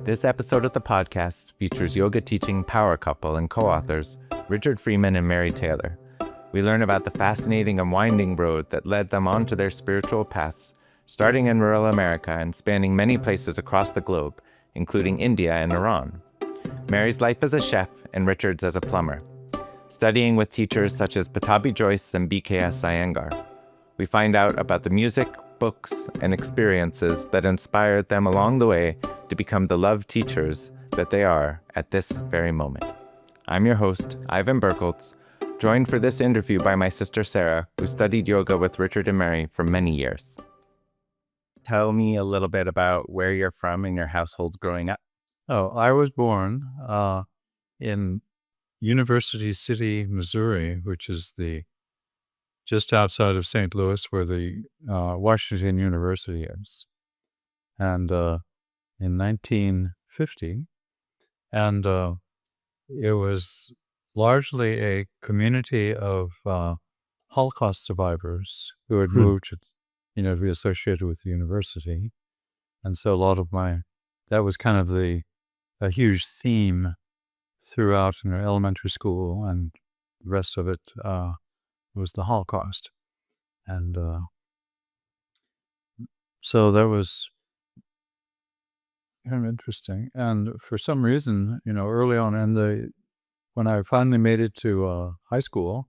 This episode of the podcast features yoga teaching power couple and co-authors Richard Freeman and Mary Taylor. We learn about the fascinating and winding road that led them onto their spiritual paths, starting in rural America and spanning many places across the globe, including India and Iran. Mary's life as a chef and Richard's as a plumber, studying with teachers such as Pattabhi Jois and B.K.S. Iyengar. We find out about the music, books, and experiences that inspired them along the way to become the love teachers that they are at this very moment. I'm your host, Ivan Bercholz, joined for this interview by my sister Sarah, who studied yoga with Richard and Mary for many years. Tell me a little bit about where you're from and your household growing up. Oh, I was born in University City, Missouri, which is just outside of St. Louis, where the Washington University is, and in 1950, and it was largely a community of Holocaust survivors who had moved, to be associated with the university, and so a lot of that was kind of a huge theme throughout elementary school, and the rest of it was the Holocaust. And so that was kind of interesting. And for some reason, early on when I finally made it to high school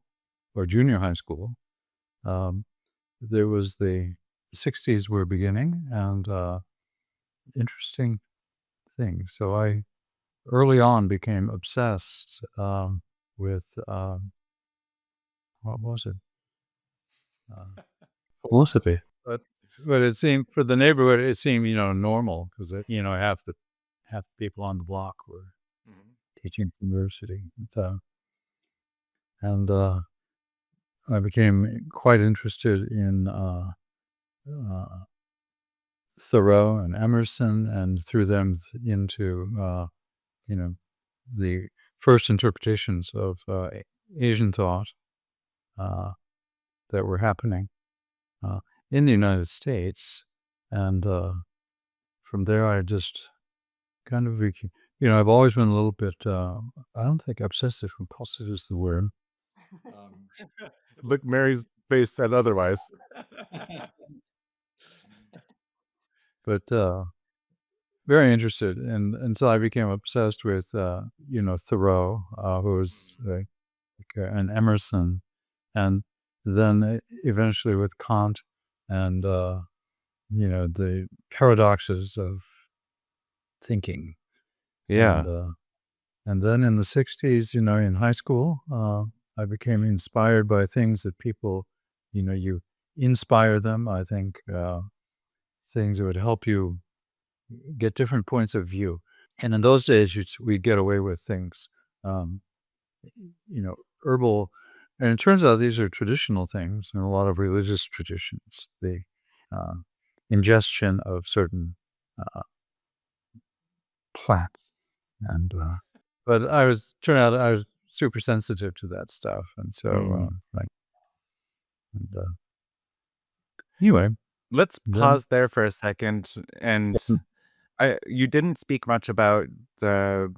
or junior high school, there was the 60s were beginning, and interesting thing. So I early on became obsessed with what was it? Philosophy. But it seemed, for the neighborhood, it seemed normal, because half the people on the block were teaching at the university, and I became quite interested in Thoreau and Emerson, and through them into the first interpretations of Asian thought that were happening in the United States. And from there, I just kind of became, I've always been a little bit, I don't think obsessive compulsive is the word. Look, Mary's face said otherwise. But very interested, and so I became obsessed with Thoreau, who was and Emerson, and then eventually with Kant, and the paradoxes of thinking. Yeah. And then in the 60s, in high school, I became inspired by things that people, you inspire them. I think things that would help you get different points of view. And in those days, we'd get away with things, herbal. And it turns out these are traditional things in a lot of religious traditions, the ingestion of certain plants. And but turned out I was super sensitive to that stuff. And so anyway. Let's pause there for a second. And you didn't speak much about the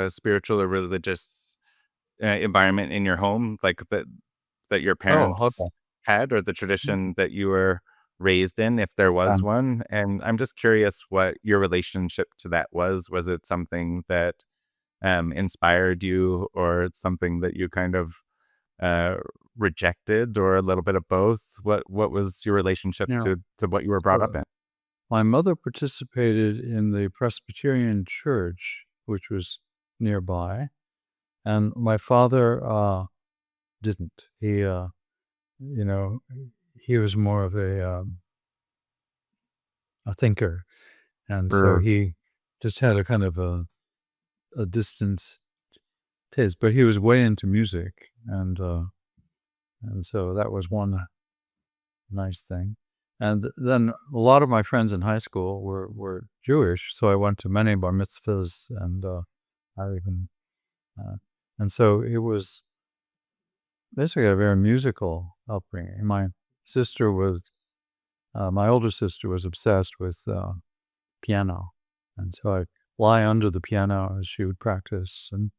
spiritual or religious environment in your home, like that your parents had, or the tradition that you were raised in, if there was one. And I'm just curious what your relationship to that was. Was it something that inspired you, or something that you kind of rejected, or a little bit of both? What was your relationship to what you were brought up in? My mother participated in the Presbyterian church, which was nearby, and my father didn't. He he was more of a thinker, and so he just had a kind of a distant taste, but he was way into music, and so that was one nice thing. And then a lot of my friends in high school were Jewish, so I went to many bar mitzvahs, and and so it was basically a very musical upbringing. My older sister was obsessed with piano, and so I lie under the piano as she would practice and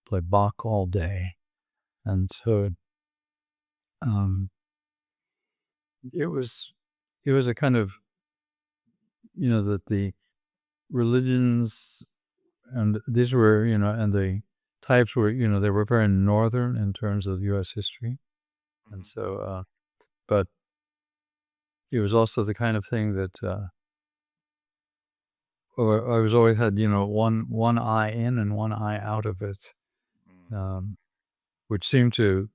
play Bach all day. And so it was a kind of, that the religions, and these were, and the types were, they were very northern in terms of U.S. history. And so, but it was also the kind of thing that, or I was always had, one eye in and one eye out of it, which seemed to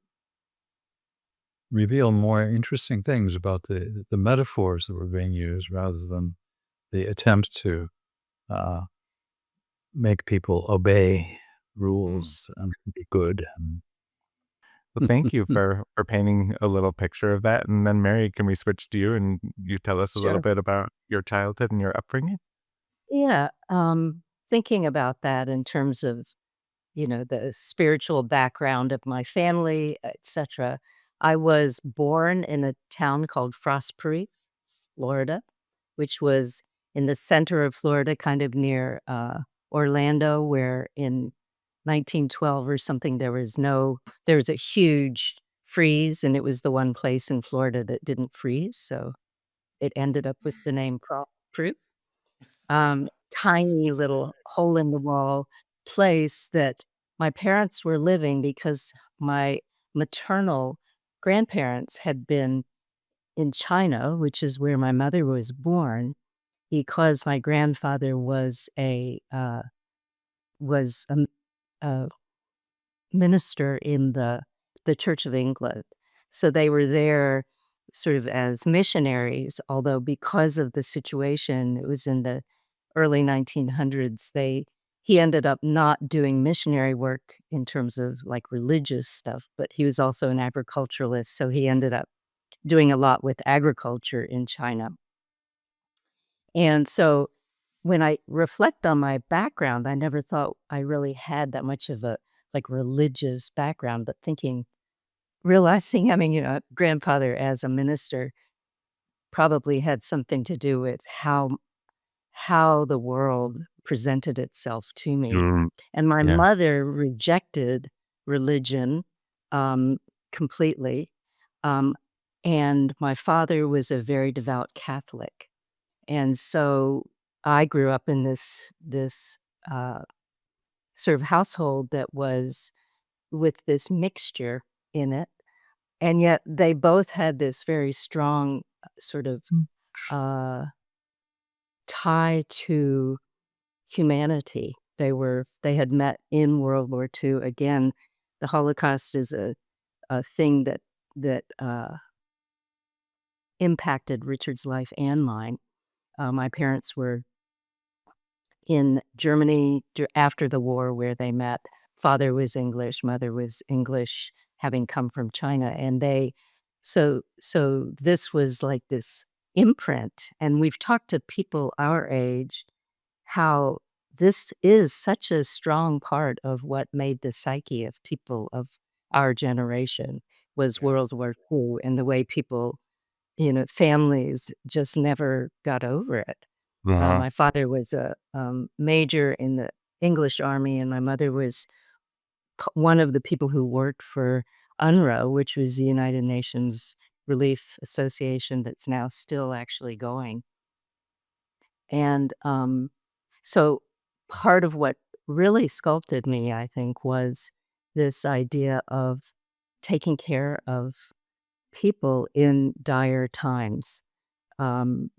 reveal more interesting things about the metaphors that were being used rather than the attempt to make people obey rules and be good. Well, thank you for painting a little picture of that. And then, Mary, can we switch to you and you tell us a little Sure. bit about your childhood and your upbringing? Yeah. Thinking about that in terms of, the spiritual background of my family, etc. I was born in a town called Frostproof, Florida, which was in the center of Florida, kind of near Orlando, where in 1912 or something, there was a huge freeze, and it was the one place in Florida that didn't freeze. So it ended up with the name Frostproof. Tiny little hole in the wall place that my parents were living because my maternal grandparents had been in China, which is where my mother was born, because my grandfather was was a minister in the Church of England. So they were there sort of as missionaries, although because of the situation, it was in the early 1900s, he ended up not doing missionary work in terms of like religious stuff, but he was also an agriculturalist, so he ended up doing a lot with agriculture in China. And so when I reflect on my background, I never thought I really had that much of a like religious background, but realizing, I mean, grandfather as a minister probably had something to do with how the world presented itself to me. And my Yeah. mother rejected religion completely. And my father was a very devout Catholic. And so I grew up in this sort of household that was with this mixture in it. And yet they both had this very strong sort of tie to humanity. They had met in World War II. Again, the Holocaust is a thing that impacted Richard's life and mine. My parents were in Germany after the war where they met. Father was English, mother was English, having come from China, and so this was like this imprint. And we've talked to people our age how this is such a strong part of what made the psyche of people of our generation was World War II, and the way people, families just never got over it. My father was a major in the English army, and my mother was one of the people who worked for UNRWA, which was the United Nations Relief Association that's now still actually going. And so part of what really sculpted me, I think, was this idea of taking care of people in dire times,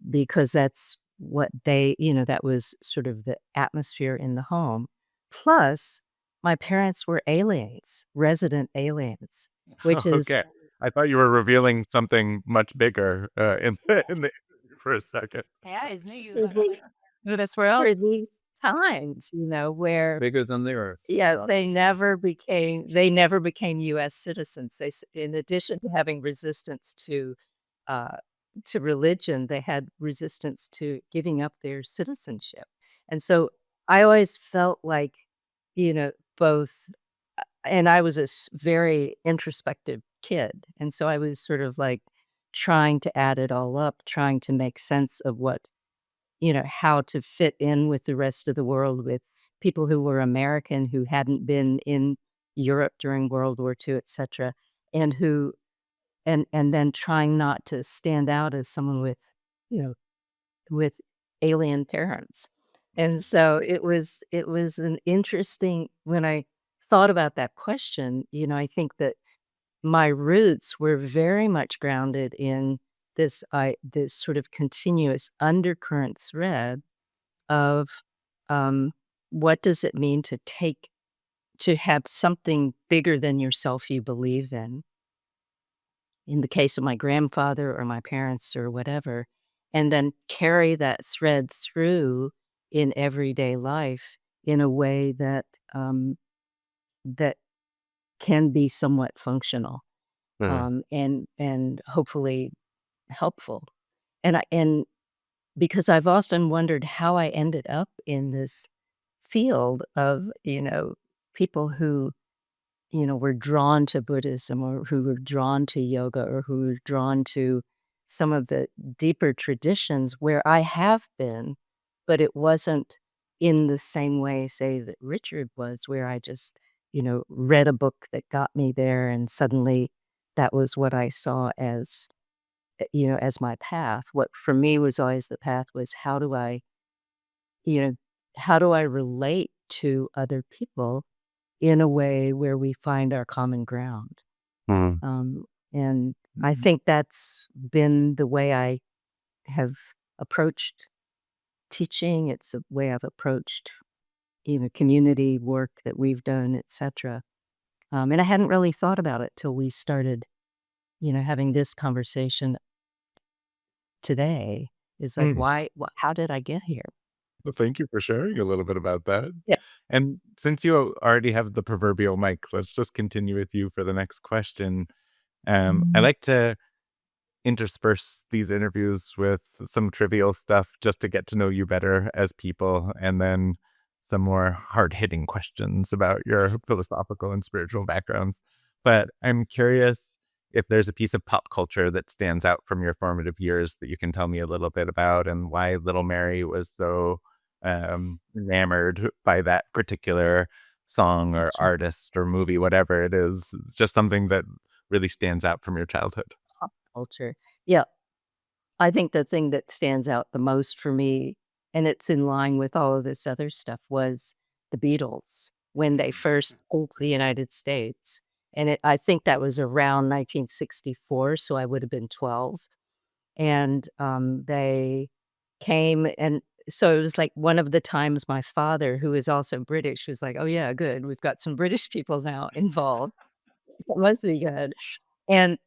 because that's what that was sort of the atmosphere in the home. Plus, my parents were aliens, resident aliens, which is Okay. I thought you were revealing something much bigger in the for a second. that's for these times, where Bigger than the earth. yeah, they never became U.S. citizens. In addition to having resistance to religion, they had resistance to giving up their citizenship. And so I always felt like, both, and I was a very introspective kid. And so I was sort of like trying to add it all up, trying to make sense of what how to fit in with the rest of the world, with people who were American, who hadn't been in Europe during World War II, etc., and who and then trying not to stand out as someone you know, with alien parents. And so it was an interesting when I thought about that question, I think that my roots were very much grounded in this sort of continuous undercurrent thread of um, what does it mean to have something bigger than yourself you believe in the case of my grandfather or my parents or whatever, and then carry that thread through in everyday life in a way that can be somewhat functional, and hopefully helpful. And because I've often wondered how I ended up in this field of, people who were drawn to Buddhism or who were drawn to yoga or who were drawn to some of the deeper traditions where I have been, but it wasn't in the same way, say, that Richard was, where I just, read a book that got me there and suddenly that was what I saw as my path. What for me was always the path was you know, how do I relate to other people in a way where we find our common ground. Mm. And I think that's been the way I have approached teaching. It's a way I've approached, community work that we've done, etc. And I hadn't really thought about it till we started, having this conversation today. It's like, Mm. how did I get here? Well, thank you for sharing a little bit about that. Yeah. And since you already have the proverbial mic, let's just continue with you for the next question. I like to intersperse these interviews with some trivial stuff just to get to know you better as people, and then some more hard-hitting questions about your philosophical and spiritual backgrounds. But I'm curious if there's a piece of pop culture that stands out from your formative years that you can tell me a little bit about, and why Little Mary was so enamored by that particular song or Sure. artist or movie, whatever it is. It's just something that really stands out from your childhood. Pop culture. Yeah. I think the thing that stands out the most for me, and it's in line with all of this other stuff, was the Beatles when they first came to the United States. And I think that was around 1964, so I would have been 12. And they came, and so it was like one of the times my father, who is also British, was like, "Oh, yeah, good. We've got some British people now involved. It must be good." And,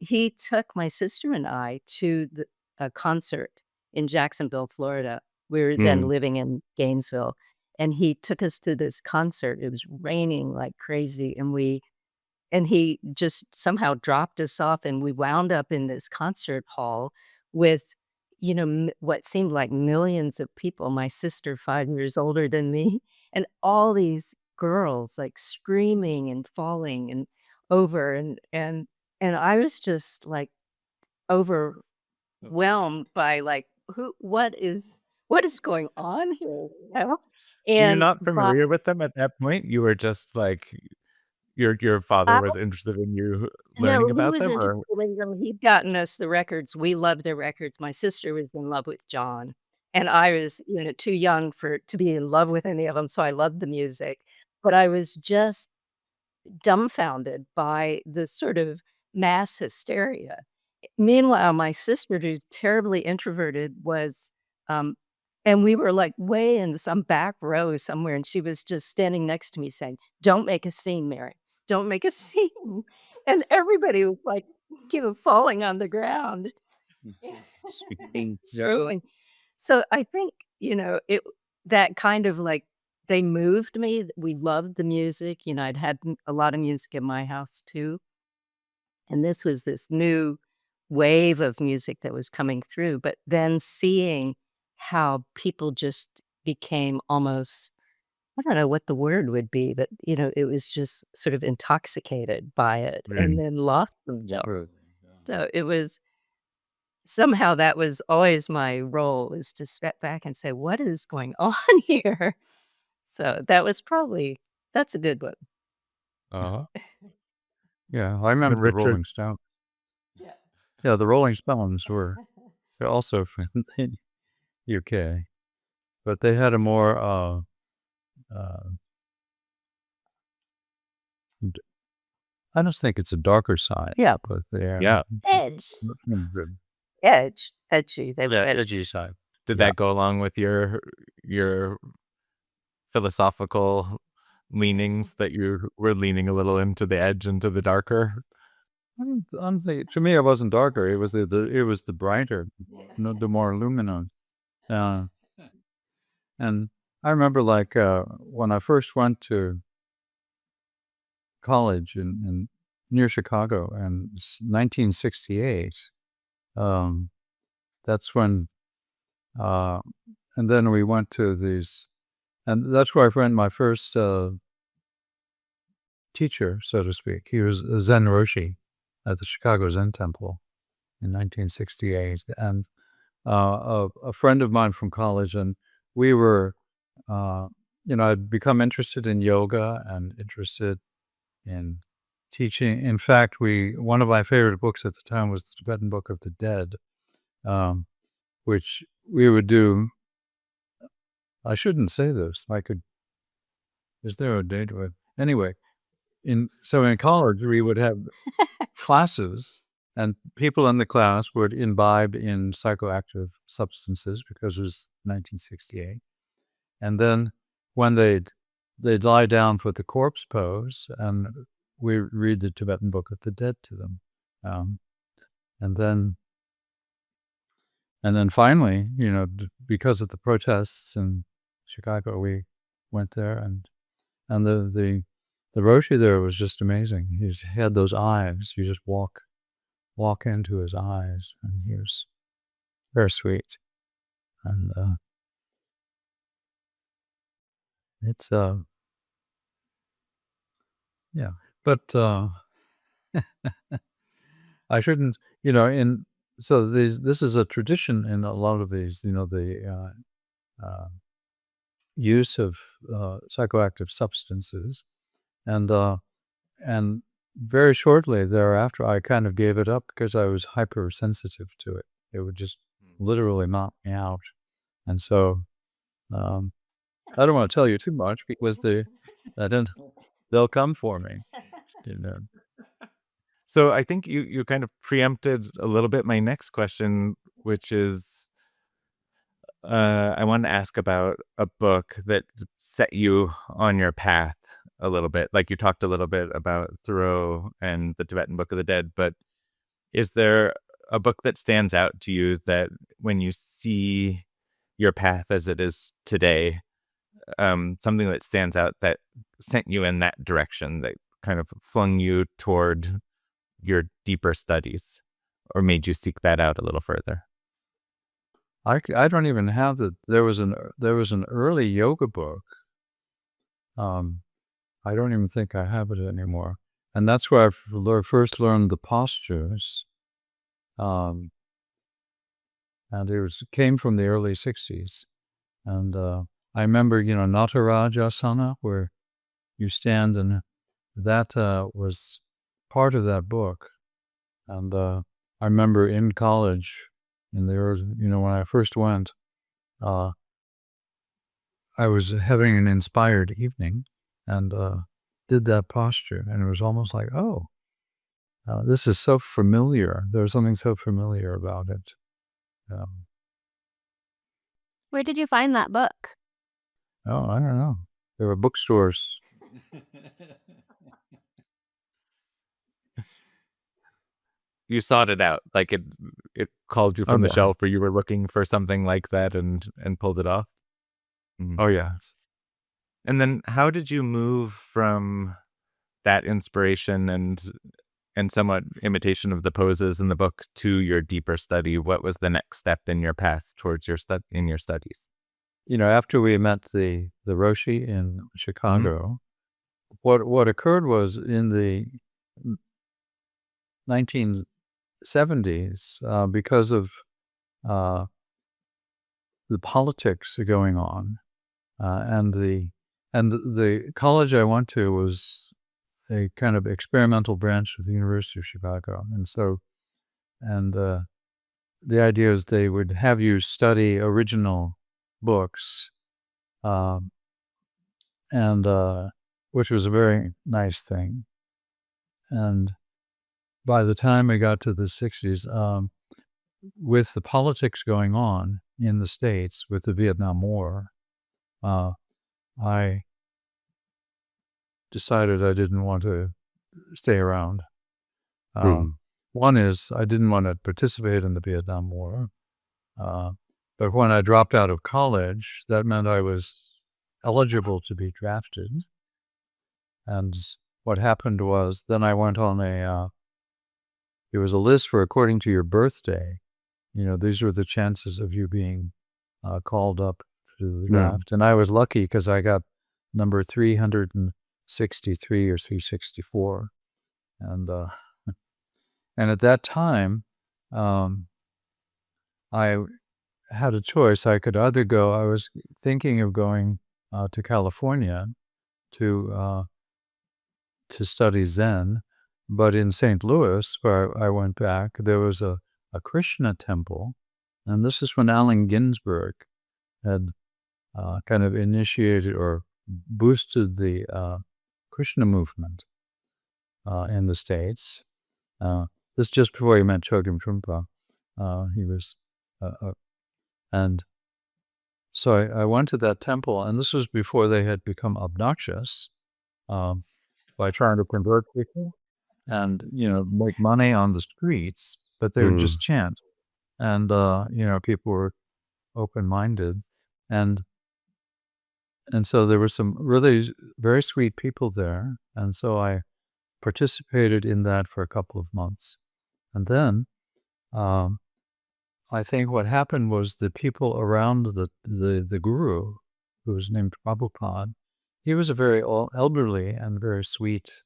he took my sister and I to a concert in Jacksonville, Florida. We were then Mm. living in Gainesville, and he took us to this concert. It was raining like crazy, and he just somehow dropped us off, and we wound up in this concert hall with, what seemed like millions of people, my sister 5 years older than me, and all these girls, like, screaming and falling and over, and I was just, like, overwhelmed by, like, what is going on here, you know? You're And not by familiar with them at that point? You were just like your father was interested in you learning No, he about was them, interested or in them. He'd gotten us the records. We loved their records. My sister was in love with John, and I was, too young to be in love with any of them, so I loved the music. But I was just dumbfounded by the sort of mass hysteria. Meanwhile, my sister, who's terribly introverted, um and we were, like, way in some back row somewhere, and she was just standing next to me saying, "Don't make a scene, Mary. Don't make a scene." And everybody was, like, falling on the ground. Sweeping through, and so I think, that kind of, like, they moved me. We loved the music, I'd had a lot of music in my house too. And this was this new wave of music that was coming through, but then seeing how people just became almost, I don't know what the word would be, but, it was just sort of intoxicated by it and Mm. then lost themselves. So somehow that was always my role, is to step back and say, what is going on here? So that's a good one. Uh-huh. Yeah, I remember the Richard. Rolling Stones. Yeah, the Rolling Stones were also from the UK, but they had a more I don't think it's a darker side. Yeah. But they're Yeah. Edgy. They were edgy. edgy side. Did Yeah. that go along with your philosophical leanings, that you were leaning a little into the edge, into the darker? I don't think, to me, it wasn't darker. It was the brighter, the more luminous. And I remember, like, when I first went to college in near Chicago in 1968. That's when, and then we went to these, and that's where I found my first teacher, so to speak. He was a Zen Roshi at the Chicago Zen Temple in 1968, and a friend of mine from college, and we were, I'd become interested in yoga and interested in teaching. In fact, one of my favorite books at the time was the Tibetan Book of the Dead, which we would do. I shouldn't say this. Is there a date to it? Anyway, in college, we would have classes, and people in the class would imbibe in psychoactive substances because it was 1968. And then when they'd lie down for the corpse pose, and we read the Tibetan Book of the Dead to them. And then finally, because of the protests in Chicago, we went there, and the Roshi there was just amazing. He had those eyes. You just walk into his eyes, and he was very sweet. And it's yeah, but I shouldn't, this is a tradition in a lot of these, the use of psychoactive substances, and very shortly thereafter, I kind of gave it up because I was hypersensitive to it. It would just literally knock me out, and so I don't want to tell you too much because they'll come for me. So I think you kind of preempted a little bit my next question, which is, I wanted to ask about a book that set you on your path a little bit. Like, you talked a little bit about Thoreau and the Tibetan Book of the Dead, but is there a book that stands out to you that, when you see your path as it is today, something that stands out that sent you in that direction, that kind of flung you toward your deeper studies, or made you seek that out a little further? I don't even have that. There was an early yoga book. I don't even think I have it anymore, and that's where I first learned the postures. And came from the early 60s, and I remember, Natarajasana, where you stand, and that was part of that book. And I remember in college, in the early, when I first went, I was having an inspired evening, and did that posture, and it was almost like, oh, this is so familiar. There's something so familiar about it. Where did you find that book? Oh, I don't know. There were bookstores. You sought it out, like it called you from the yeah. shelf, or you were looking for something like that and pulled it off? Oh, yes. And then how did you move from that inspiration and somewhat imitation of the poses in the book to your deeper study? What was the next step in your path towards your studies? After we met the Roshi in Chicago, what occurred was, in the 70s because of the politics going on, and the college I went to was a kind of experimental branch of the University of Chicago, and the idea is they would have you study original books, um, and which was a very nice thing. And by the time I got to the 60s, with the politics going on in the States with the Vietnam War, I decided I didn't want to stay around. One is I didn't want to participate in the Vietnam War. But when I dropped out of college, that meant I was eligible to be drafted. And what happened was then I went on there was a list for according to your birthday. These were the chances of you being called up to the draft. And I was lucky because I got number 363 or 364. And at that time, I had a choice. I could either go, I was thinking of going to California to study Zen, but in St. Louis, where I went back, there was a Krishna temple, and this is when Allen Ginsberg had kind of initiated or boosted the Krishna movement in the States. This just before he met Chogyam Trungpa. He was, and so I went to that temple, and this was before they had become obnoxious by trying to convert people and, make money on the streets, but they would just chant. And, people were open-minded. And so there were some really very sweet people there. And so I participated in that for a couple of months. And then I think what happened was the people around the guru, who was named Prabhupada, he was a very elderly and very sweet,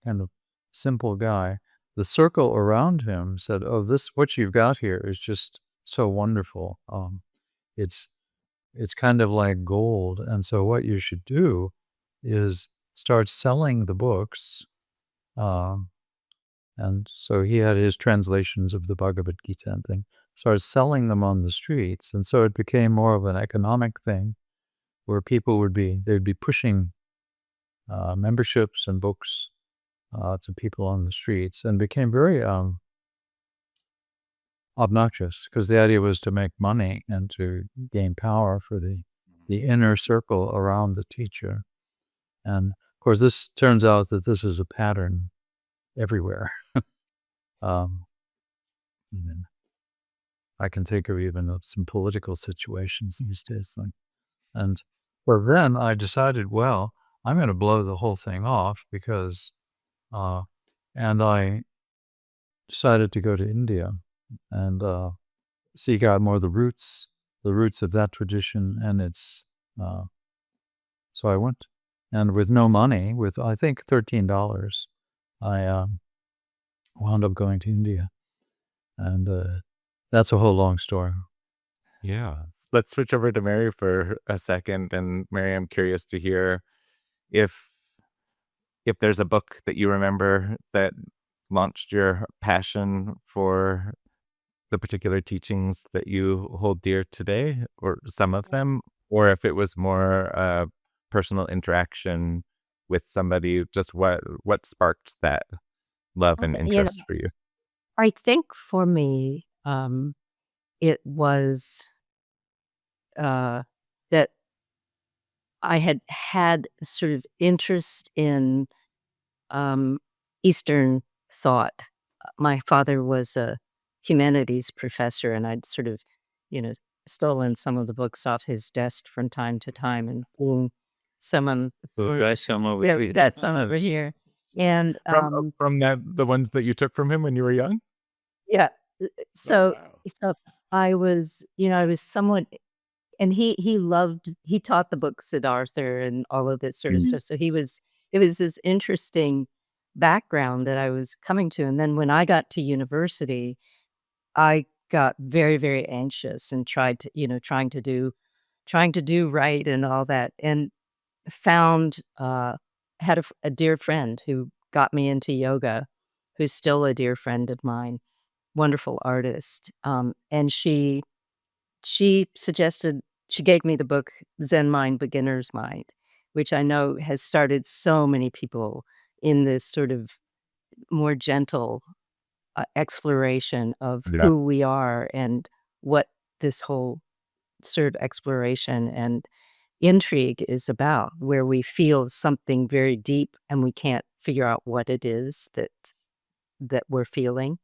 kind of simple guy. The circle around him said, "Oh, what you've got here is just so wonderful. It's kind of like gold. And so what you should do is start selling the books." And so he had his translations of the Bhagavad Gita and thing, started selling them on the streets. And so it became more of an economic thing where they'd be pushing memberships and books to people on the streets, and became very obnoxious because the idea was to make money and to gain power for the inner circle around the teacher. And of course, this turns out that this is a pattern everywhere. And I can think of even some political situations these days. And well, then I decided, well, I'm going to blow the whole thing off because, and I decided to go to India and seek out more the roots of that tradition. And so I went, and with no money, with I think $13, I wound up going to India. And that's a whole long story. Yeah. Let's switch over to Mary for a second. And Mary, I'm curious to hear if there's a book that you remember that launched your passion for the particular teachings that you hold dear today, or some of them, or if it was more personal interaction with somebody, just what sparked that love and interest for you. I think for me, it was that I had sort of interest in Eastern thought. My father was a humanities professor, and I'd sort of, stolen some of the books off his desk from time to time and seen some of Some over yeah, here. got some over here. And From the ones that you took from him when you were young? yeah, so wow. so I was, I was somewhat, and he taught the book Siddhartha and all of this sort of stuff. So it was this interesting background that I was coming to. And then when I got to university, I got very, very anxious and tried to, trying to do right and all that, and found had a dear friend who got me into yoga, who's still a dear friend of mine, wonderful artist. And she gave me the book Zen Mind, Beginner's Mind, which I know has started so many people in this sort of more gentle exploration of Yeah. who we are and what this whole sort of exploration and intrigue is about, where we feel something very deep and we can't figure out what it is that we're feeling.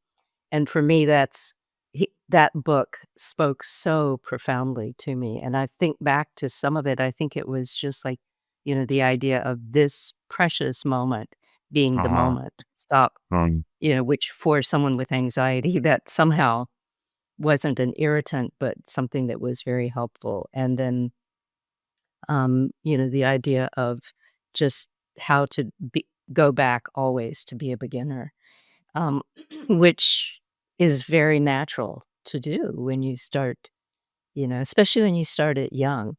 And for me, that book spoke so profoundly to me. And I think back to some of it, I think it was just like, the idea of this precious moment being the Uh-huh. moment. Stop, Um, which for someone with anxiety, that somehow wasn't an irritant, but something that was very helpful. And then, the idea of just how to go back always to be a beginner, um, which is very natural to do when you start, especially when you start it young.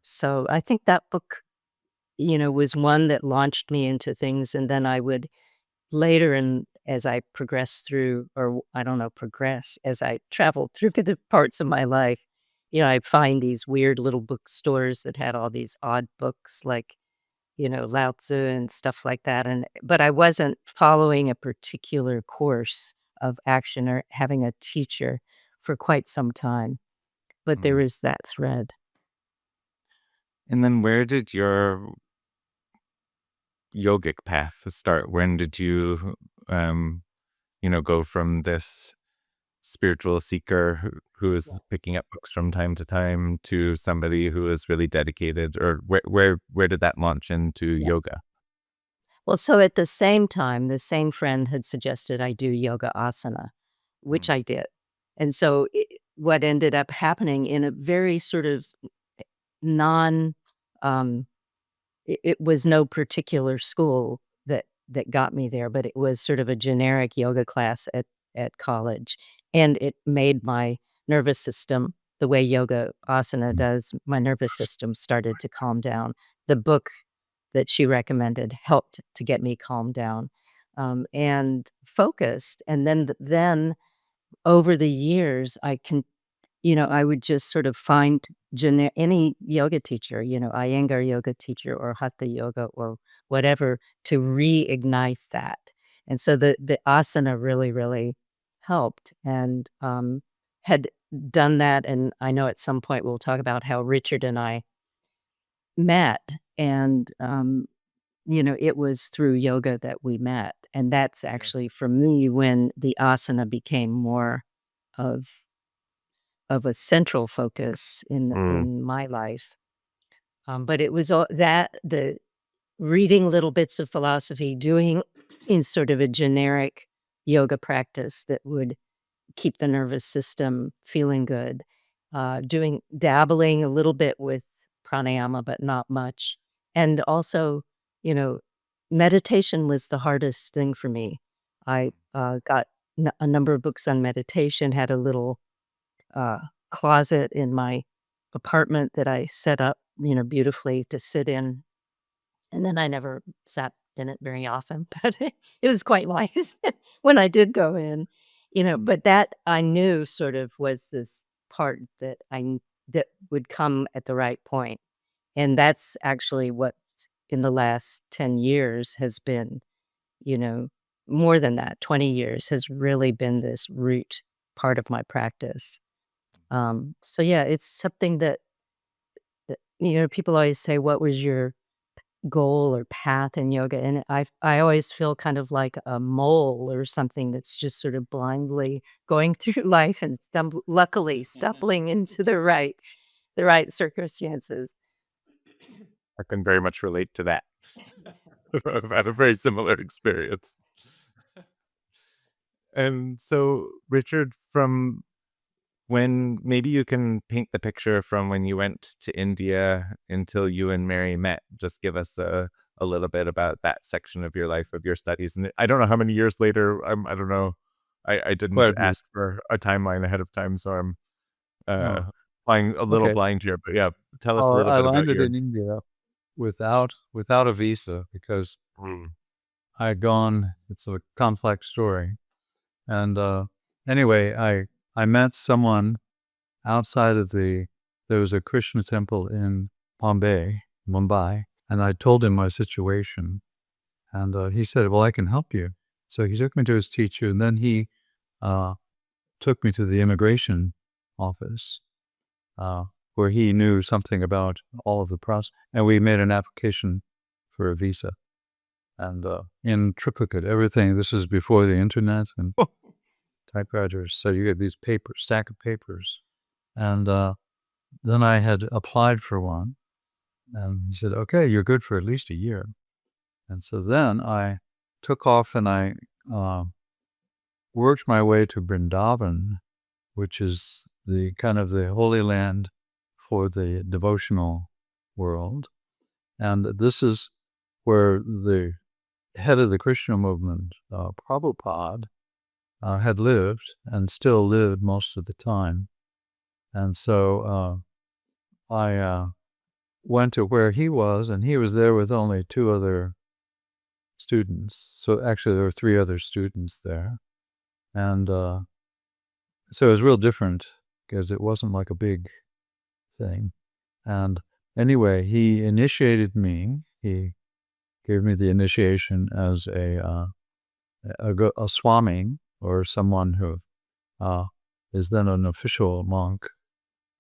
So I think that book, was one that launched me into things. And then I would later, and as I progressed through, or I don't know, progress, as I traveled through the parts of my life, I'd find these weird little bookstores that had all these odd books like, Lao Tzu and stuff like that. But I wasn't following a particular course of action or having a teacher for quite some time. But there mm. is that thread. And then where did your yogic path start? When did you, go from this spiritual seeker who is picking up books from time to time to somebody who is really dedicated, or where did that launch into yoga? Well, so at the same time, the same friend had suggested I do yoga asana, which Mm. I did. And so what ended up happening in a very sort of non um it was no particular school that got me there, but it was sort of a generic yoga class at college, and it made my nervous system the way yoga asana does. My nervous system started to calm down. The book that she recommended helped to get me calmed down, and focused. And then over the years, I would just sort of find any yoga teacher, Iyengar yoga teacher or hatha yoga or whatever, to reignite that. And so the asana really, really helped, and had done that. And I know at some point we'll talk about how Richard and I met, and it was through yoga that we met. And that's actually for me when the asana became more of a central focus Mm. in my life. But it was all that the reading little bits of philosophy, doing in sort of a generic yoga practice that would keep the nervous system feeling good, dabbling a little bit with pranayama, but not much. And also, you know, meditation was the hardest thing for me. I got a number of books on meditation, had a little uh, closet in my apartment that I set up, beautifully to sit in. And then I never sat in it very often, but it was quite nice when I did go in, but that I knew sort of was this part that would come at the right point. And that's actually what in the last 10 years has been, you know, more than that, 20 years has really been this root part of my practice. So yeah, it's something that people always say, "What was your goal or path in yoga?" And I always feel kind of like a mole or something that's just sort of blindly going through life and luckily stumbling into the right circumstances. I can very much relate to that. I've had a very similar experience. And so, Richard, from when maybe you can paint the picture from when you went to India until you and Mary met, just give us a a little bit about that section of your life, of your studies. And I don't know how many years later, I don't know. I didn't Quite a few. ask for a timeline ahead of time, so I'm Oh, flying a little okay. blind here. But yeah, tell us a little I bit about landed your. in India without a visa because Mm. I had gone. It's a complex story, and anyway, I met someone outside of there was a Krishna temple in Mumbai, and I told him my situation, and he said, "Well, I can help you." So he took me to his teacher, and then he uh, took me to the immigration office, where he knew something about all of the process, and we made an application for a visa. And in triplicate, everything. This is before the internet and typewriters, so you get these stack of papers, and then I had applied for one, and he said, "Okay, you're good for at least a year." And so then I took off and I worked my way to Vrindavan, which is the kind of the holy land for the devotional world. And this is where the head of the Krishna movement, Prabhupada, had lived and still lived most of the time. And so I went to where he was, and he was there with only 2 other students. So actually there were 3 other students there. And so it was real different because it wasn't like a big thing. And anyway, he initiated me. He gave me the initiation as a swami, or someone who is then an official monk.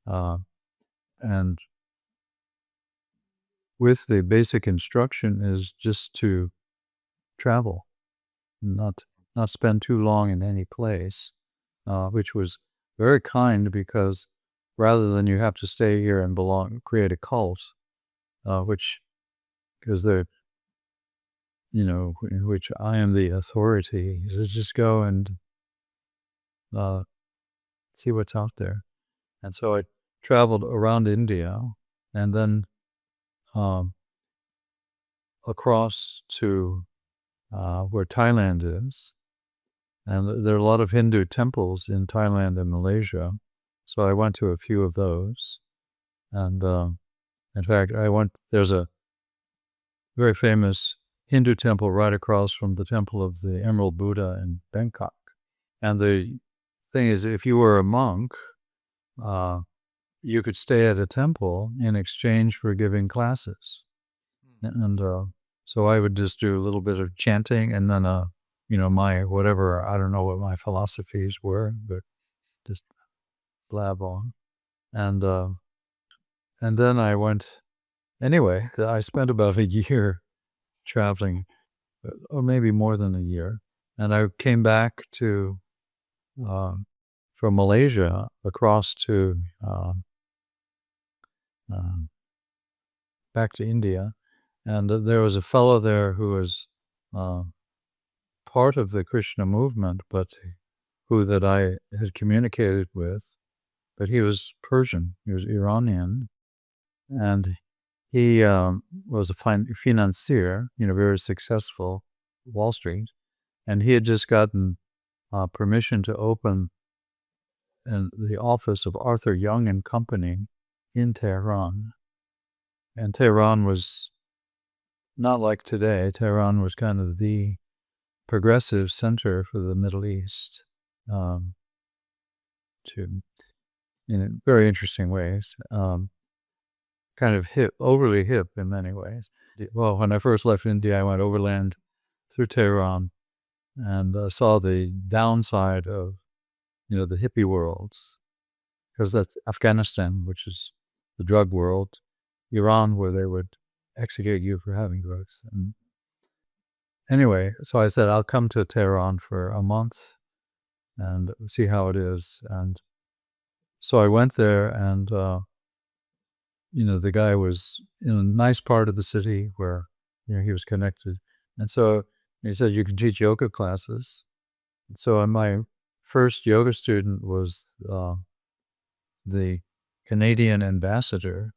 And with the basic instruction is just to travel, not spend too long in any place, which was very kind because rather than you have to stay here and create a cult, because they're, in which I am the authority, so just go and see what's out there. And so I traveled around India and then across to where Thailand is. And there are a lot of Hindu temples in Thailand and Malaysia. So I went to a few of those. And in fact, there's a very famous Hindu temple right across from the temple of the Emerald Buddha in Bangkok. And the thing is, if you were a monk, you could stay at a temple in exchange for giving classes. And so I would just do a little bit of chanting and then, my whatever, I don't know what my philosophies were, but just blab on. And then I went, anyway, I spent about a year traveling, or maybe more than a year. And I came back from Malaysia across to, back to India. And there was a fellow there who was part of the Krishna movement, but that I had communicated with, but he was Persian, he was Iranian, and he was a financier, very successful, Wall Street, and he had just gotten permission to open the office of Arthur Young and Company in Tehran. And Tehran was not like today. Tehran was kind of the progressive center for the Middle East, in very interesting ways, kind of overly hip in many ways. Well, when I first left India, I went overland through Tehran and saw the downside of, the hippie worlds, because that's Afghanistan, which is the drug world, Iran, where they would execute you for having drugs. And anyway, so I said, I'll come to Tehran for a month and see how it is. And so I went there, and, the guy was in a nice part of the city where, he was connected. And so he said, you can teach yoga classes. And so my first yoga student was the Canadian ambassador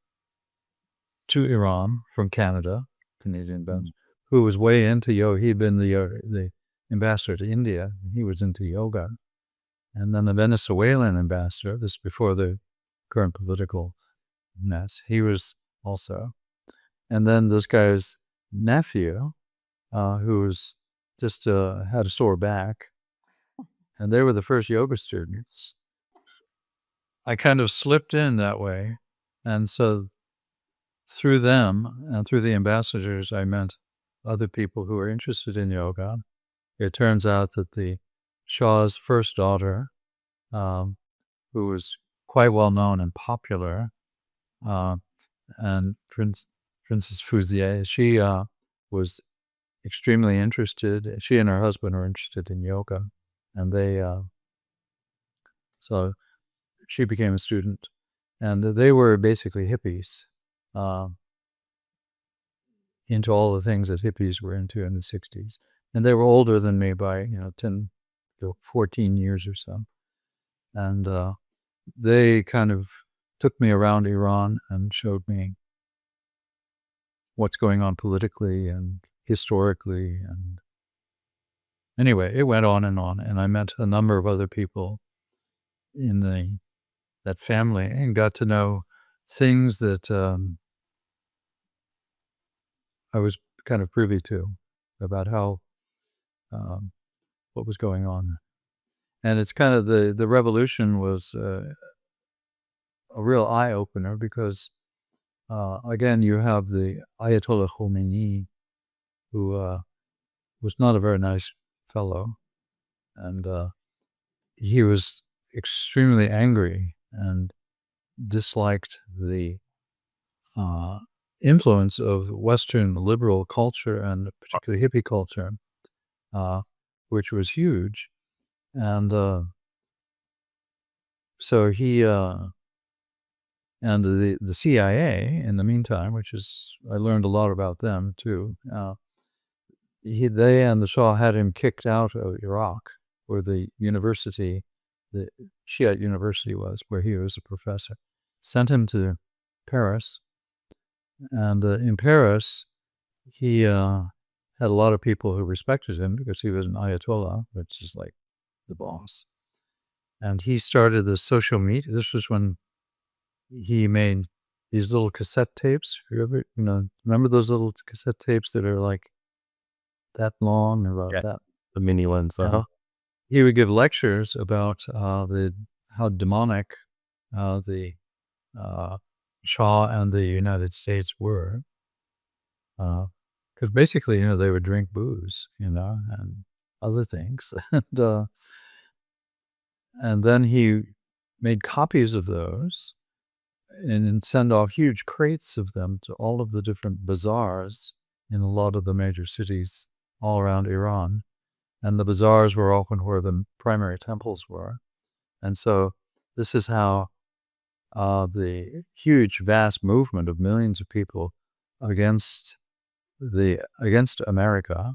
to Iran from Canada. Canadian ambassador, who was way into yoga. He'd been the ambassador to India. He was into yoga. And then the Venezuelan ambassador, this before the current political mess, he was also. And then this guy's nephew, who was just had a sore back, and they were the first yoga students. I kind of slipped in that way, and so through them and through the ambassadors, I met other people who were interested in yoga. It turns out that the Shah's first daughter, who was quite well known and popular, and Princess Fouzier, she was extremely interested. She and her husband were interested in yoga, and they so she became a student, and they were basically hippies, into all the things that hippies were into in the 60s. And they were older than me by 10 to 14 years or so, and they kind of took me around Iran and showed me what's going on politically and historically. And anyway, it went on, and I met a number of other people in that family and got to know things that I was kind of privy to about how what was going on. And it's kind of the revolution was a real eye-opener because again, you have the Ayatollah Khomeini, who was not a very nice fellow, and he was extremely angry and disliked the influence of Western liberal culture and particularly hippie culture, which was huge. And so he and the CIA in the meantime, which is, I learned a lot about them too. They and the Shah had him kicked out of Iraq, where the Shiite university was, where he was a professor. Sent him to Paris, and in Paris, he had a lot of people who respected him because he was an Ayatollah, which is like the boss. And he started the social media. This was when he made these little cassette tapes. Remember those little cassette tapes that are like that long, about that? The mini ones, He would give lectures about how demonic the Shah and the United States were, because basically, they would drink booze, and other things, and then he made copies of those and send off huge crates of them to all of the different bazaars in a lot of the major cities all around Iran. And the bazaars were often where the primary temples were. And so this is how the huge, vast movement of millions of people against America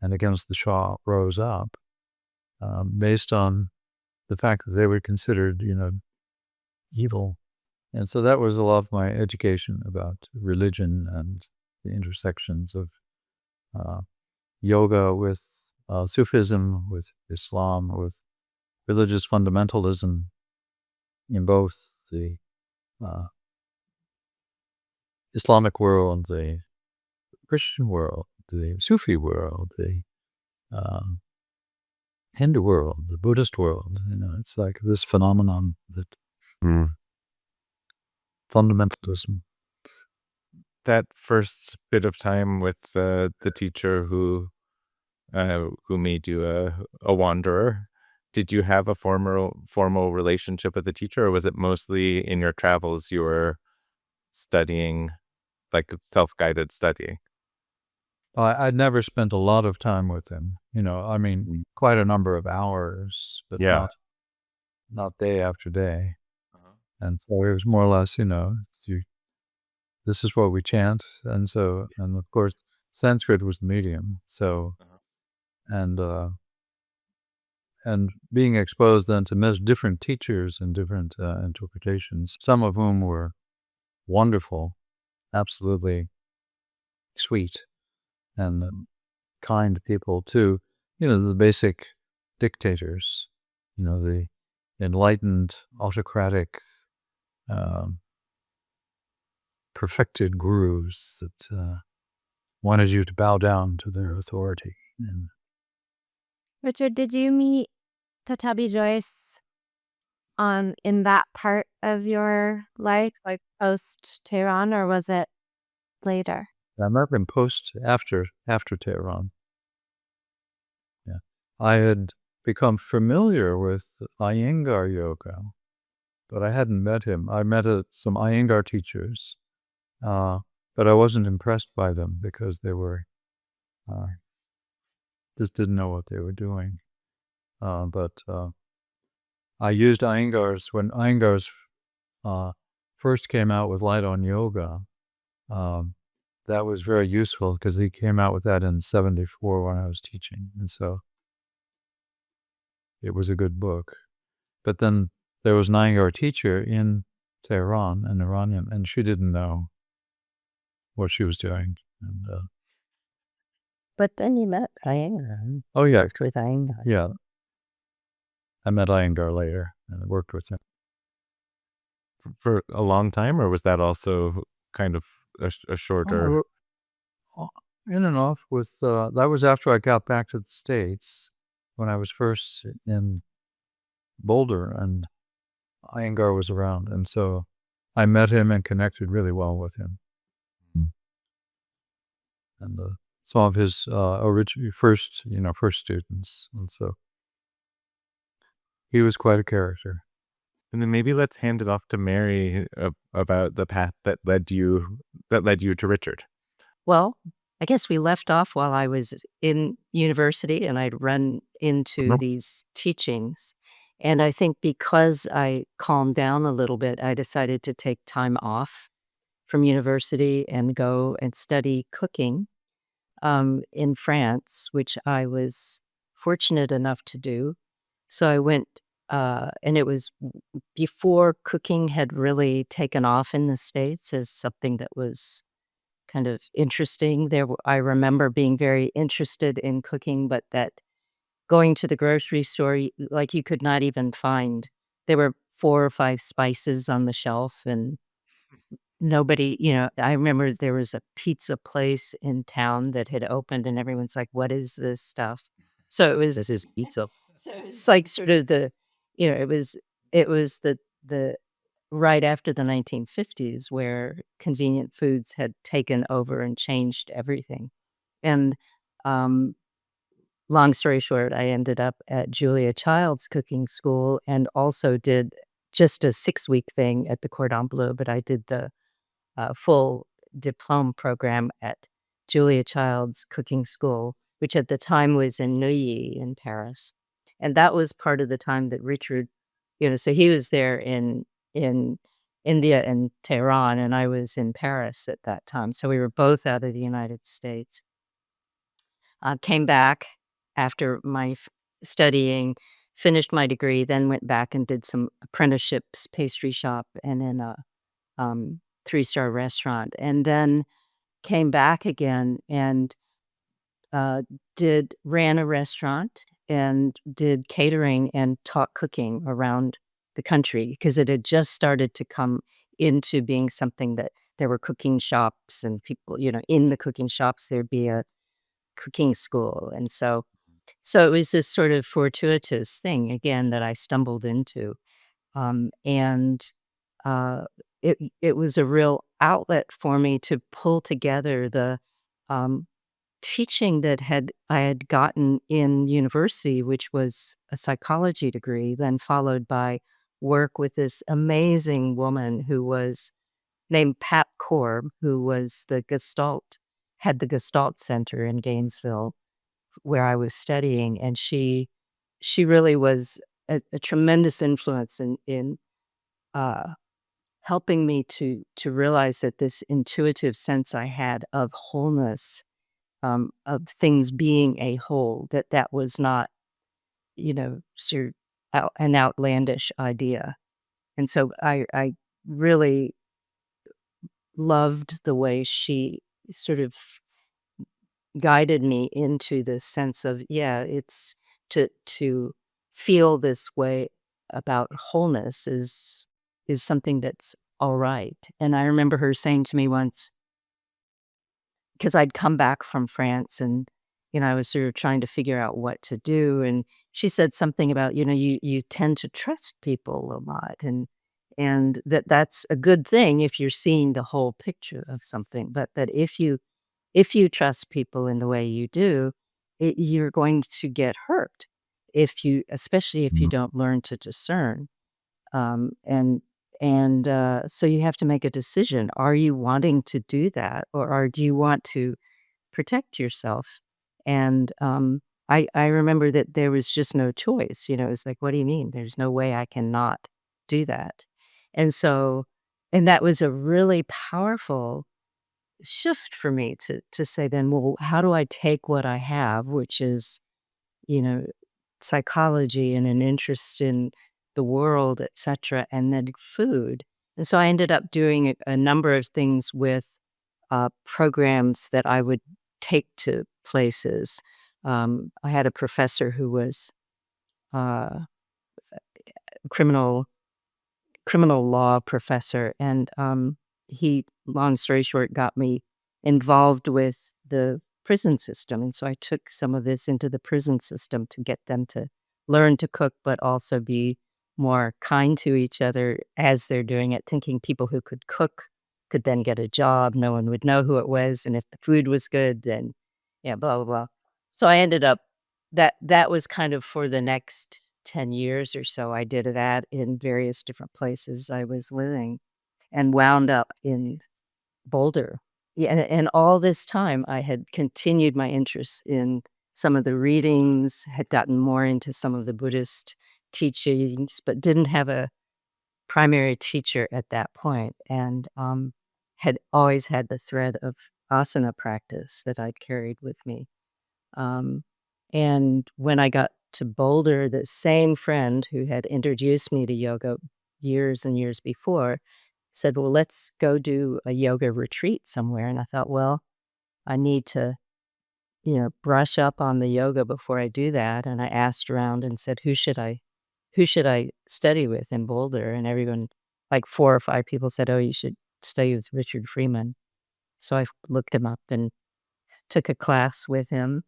and against the Shah rose up, based on the fact that they were considered, evil. And so that was a lot of my education about religion and the intersections of yoga with Sufism, with Islam, with religious fundamentalism in both the Islamic world, the Christian world, the Sufi world, the Hindu world, the Buddhist world. It's like this phenomenon that fundamentalism. That first bit of time with the teacher who made you a wanderer, did you have a formal relationship with the teacher, or was it mostly in your travels you were studying, like self-guided study? I'd never spent a lot of time with him. Quite a number of hours, but not day after day. And so it was more or less, this is what we chant, and of course Sanskrit was the medium. So, and being exposed then to different teachers and different interpretations, some of whom were wonderful, absolutely sweet and kind people to, the basic dictators, the enlightened, autocratic, perfected gurus that wanted you to bow down to their authority. And Richard, did you meet Pattabhi Jois in that part of your life, like post Tehran, or was it later? I met him after Tehran. Yeah, I had become familiar with Iyengar yoga, but I hadn't met him. I met some Iyengar teachers, but I wasn't impressed by them because they were just didn't know what they were doing. But I used Iyengar's when Iyengar's first came out with Light on Yoga. That was very useful because he came out with that in 1974 when I was teaching. And so it was a good book. But then there was an Iyengar teacher in Tehran, an Iranian, and she didn't know what she was doing. And, But then you met Iyengar. oh, yeah. Worked with Iyengar. Yeah. I met Iyengar later and worked with him. For a long time, or was that also kind of a shorter? In and off with, that was after I got back to the States when I was first in Boulder and Iyengar was around. And so I met him and connected really well with him. And some of his first students. And so he was quite a character. And then maybe let's hand it off to Mary about the path that led you to Richard. Well, I guess we left off while I was in university and I'd run into these teachings. And I think because I calmed down a little bit, I decided to take time off from university and go and study cooking in France, which I was fortunate enough to do. So I went, and it was before cooking had really taken off in the States as something that was kind of interesting. I remember being very interested in cooking, but that going to the grocery store, like you could not even find, there were 4 or 5 spices on the shelf and nobody, I remember there was a pizza place in town that had opened and everyone's like, what is this stuff? So this is pizza. It's like sort of it was the right after the 1950s where convenient foods had taken over and changed everything. And long story short, I ended up at Julia Child's cooking school and also did just a 6-week thing at the Cordon Bleu, but I did the full diploma program at Julia Child's cooking school, which at the time was in Neuilly in Paris. And that was part of the time that Richard, so he was there in India and Tehran, and I was in Paris at that time. So we were both out of the United States. Came back after my studying, finished my degree, then went back and did some apprenticeships, pastry shop, and in a 3-star restaurant, and then came back again and ran a restaurant and did catering and taught cooking around the country because it had just started to come into being something that there were cooking shops and people, in the cooking shops, there'd be a cooking school. And so it was this sort of fortuitous thing, again, that I stumbled into. And it was a real outlet for me to pull together the teaching that I had gotten in university, which was a psychology degree, then followed by work with this amazing woman who was named Pat Korb, who was had the Gestalt Center in Gainesville, where I was studying, and she really was a tremendous influence in helping me to realize that this intuitive sense I had of wholeness, of things being a whole, that was not, sort of an outlandish idea. And so I really loved the way she sort of guided me into this sense of, yeah, it's to feel this way about wholeness is something that's all right. And I remember her saying to me once, because I'd come back from France and, I was sort of trying to figure out what to do. And she said something about, you tend to trust people a lot and that's a good thing if you're seeing the whole picture of something. But that if you trust people in the way you do, you're going to get hurt especially if you Mm. don't learn to discern. Um, and so you have to make a decision. Are you wanting to do that, or do you want to protect yourself? And I remember that there was just no choice. It's like, what do you mean? There's no way I cannot do that. And so, and that was a really powerful shift for me to say then, well, how do I take what I have, which is, you know, psychology and an interest in the world, etcetera, and then food. And so I ended up doing a number of things with programs that I would take to places. I had a professor who was uh, criminal criminal law professor, and he, long story short, got me involved with the prison system, and so I took some of this into the prison system to get them to learn to cook, but also be more kind to each other as they're doing it, thinking people who could cook could then get a job, no one would know who it was, and if the food was good, then yeah, blah, blah, blah. So I ended up that was kind of for the next 10 years or so, I did that in various different places I was living and wound up in Boulder. Yeah, and all this time, I had continued my interest in some of the readings, had gotten more into some of the Buddhist teachings, but didn't have a primary teacher at that point, and, had always had the thread of asana practice that I'd carried with me. Um, and when I got to Boulder, the same friend who had introduced me to yoga years and years before said, "Well, let's go do a yoga retreat somewhere." And I thought, well, I need to, brush up on the yoga before I do that. And I asked around and said, who should I study with in Boulder? And everyone, like 4 or 5 people said, "Oh, you should study with Richard Freeman." So I looked him up and took a class with him,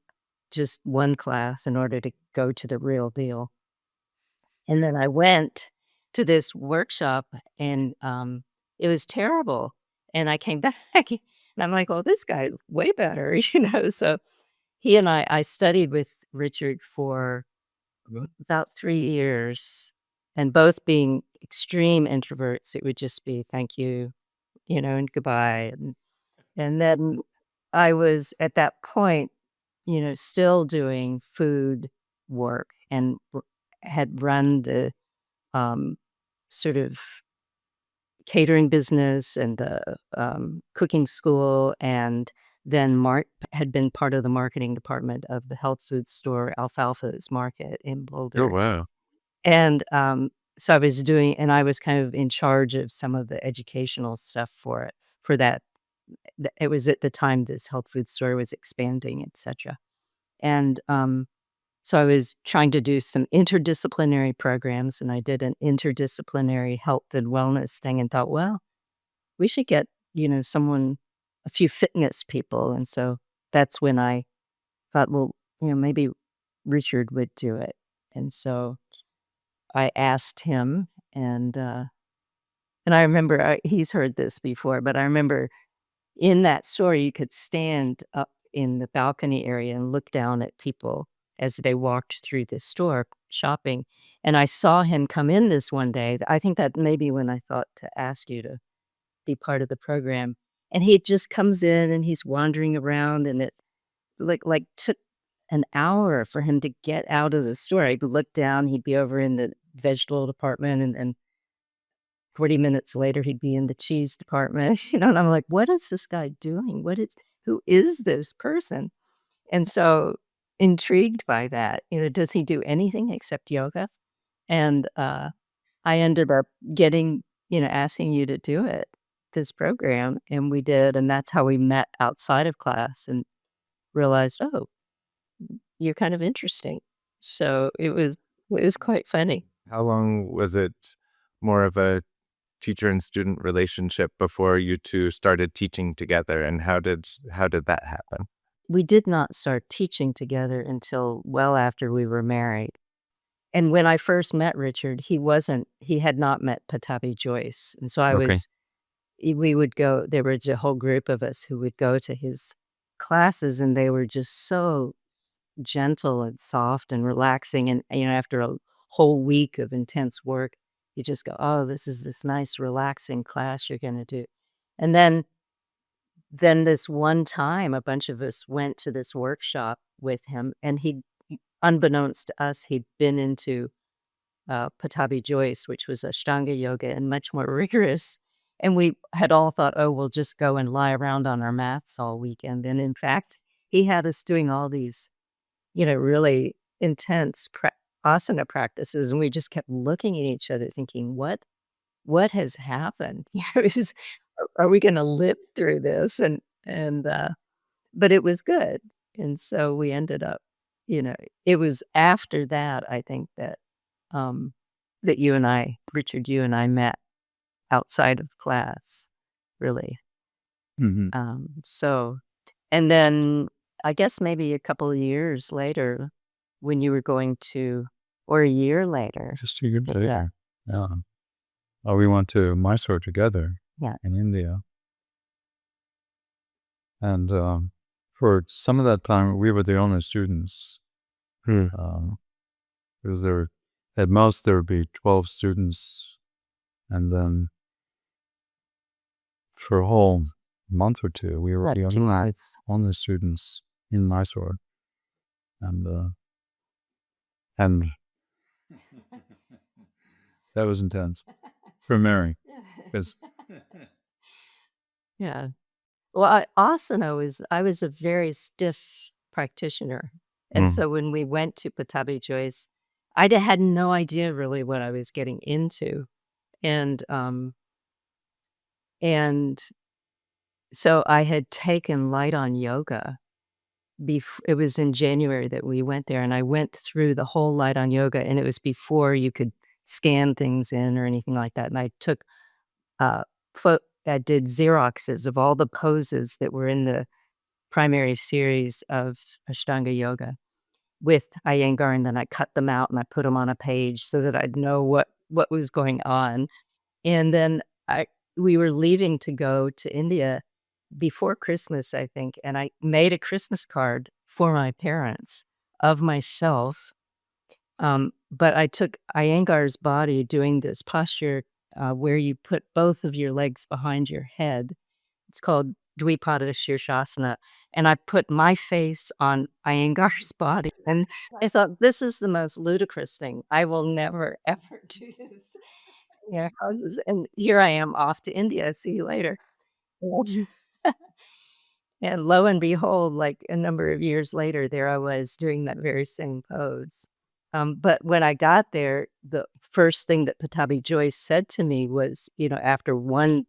just one class in order to go to the real deal. And then I went to this workshop and, it was terrible. And I came back and I'm like, "Oh, this guy is way better," So he and I studied with Richard for about 3 years, and both being extreme introverts, it would just be, "Thank you," and goodbye. And then I was at that point, still doing food work and had run the um, sort of catering business and the cooking school, and then had been part of the marketing department of the health food store Alfalfa's Market in Oh, Boulder. wow. And so I was doing, and I was kind of in charge of some of the educational stuff for it, for that. It was at the time this health food store was expanding, etc. And so I was trying to do some interdisciplinary programs, and I did an interdisciplinary health and wellness thing and thought, well, we should get, a few fitness people. And so that's when I thought, well, maybe Richard would do it. And so I asked him, and I remember he's heard this before, but I remember in that store, you could stand up in the balcony area and look down at people as they walked through the store shopping, and I saw him come in this one day. I think that may be when I thought to ask you to be part of the program, and he just comes in, and he's wandering around, and it, took an hour for him to get out of the store. I'd look down, he'd be over in the vegetable department, and 40 minutes later, he'd be in the cheese department, and I'm like, "What is this guy doing? Who is this person?" And so, intrigued by that, does he do anything except yoga? And, I ended up getting, asking you to do it, this program, and we did, and that's how we met outside of class, and realized, oh, you're kind of interesting. So it was quite funny. How long was it more of a teacher and student relationship before you two started teaching together, and how did that happen? We did not start teaching together until well after we were married. And when I first met Richard, he had not met Pattabhi Jois. And so Okay. we would go, there was a whole group of us who would go to his classes, and they were just so gentle and soft and relaxing. And, after a whole week of intense work, you just go, oh, this is this nice, relaxing class you're going to do. And then this one time, a bunch of us went to this workshop with him, and unbeknownst to us, he'd been into Pattabhi Jois, which was Ashtanga yoga and much more rigorous. And we had all thought, oh, we'll just go and lie around on our mats all weekend. And in fact, he had us doing all these, really intense asana practices. And we just kept looking at each other thinking, what has happened? Are we going to live through this? But it was good. And so we ended up, it was after that, I think um, that Richard, you and I met outside of class, really. So, and then I guess maybe a couple of years later, when you were going to, or a year later. Just a year later. Yeah. We went to Mysore together. Yeah. In India. And for some of that time, we were the only students. Because at most there would be 12 students, and then for a whole month or two, we were the only students in Mysore. And that was intense for Mary. Yeah. Well, I was a very stiff practitioner. And so when we went to Pattabhi Jois, I had no idea really what I was getting into. And so I had taken light on yoga. It was in January that we went there, and I went through the whole light on yoga, and it was before you could scan things in or anything like that. And I took I did Xeroxes of all the poses that were in the primary series of Ashtanga yoga with Iyengar, and then I cut them out and I put them on a page so that I'd know what was going on. And then we were leaving to go to India before Christmas, I think, and I made a Christmas card for my parents of myself. But I took Iyengar's body doing this posture where you put both of your legs behind your head. It's called Dvipada Shirshasana. And I put my face on Iyengar's body. And I thought, this is the most ludicrous thing. I will never, ever do this. And here I am off to India. See you later. And lo and behold, like a number of years later, there I was doing that very same pose. But when I got there, the first thing that Pattabhi Jois said to me was, after one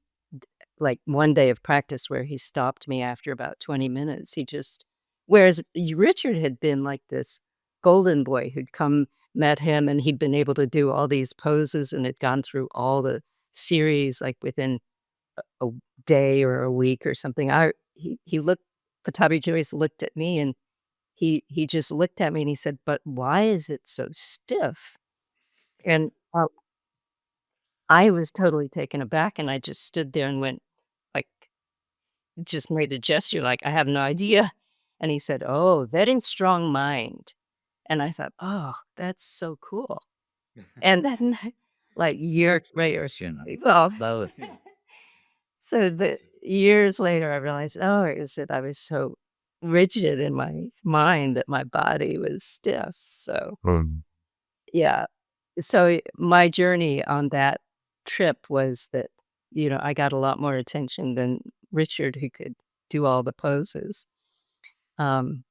day of practice where he stopped me after about 20 minutes, whereas Richard had been like this golden boy who'd met him, and he'd been able to do all these poses and had gone through all the series like within a day or a week or something. Pattabhi Jois looked at me, and he just looked at me and he said, "But why is it so stiff?" And I was totally taken aback, and I just stood there and went, like, just made a gesture like, I have no idea. And he said, "Oh, very strong mind." And I thought, oh, that's so cool. And then like years later, well, so years later, I realized, oh, it was that I was so rigid in my mind that my body was stiff. So, yeah. So my journey on that trip was that, I got a lot more attention than Richard, who could do all the poses. Um,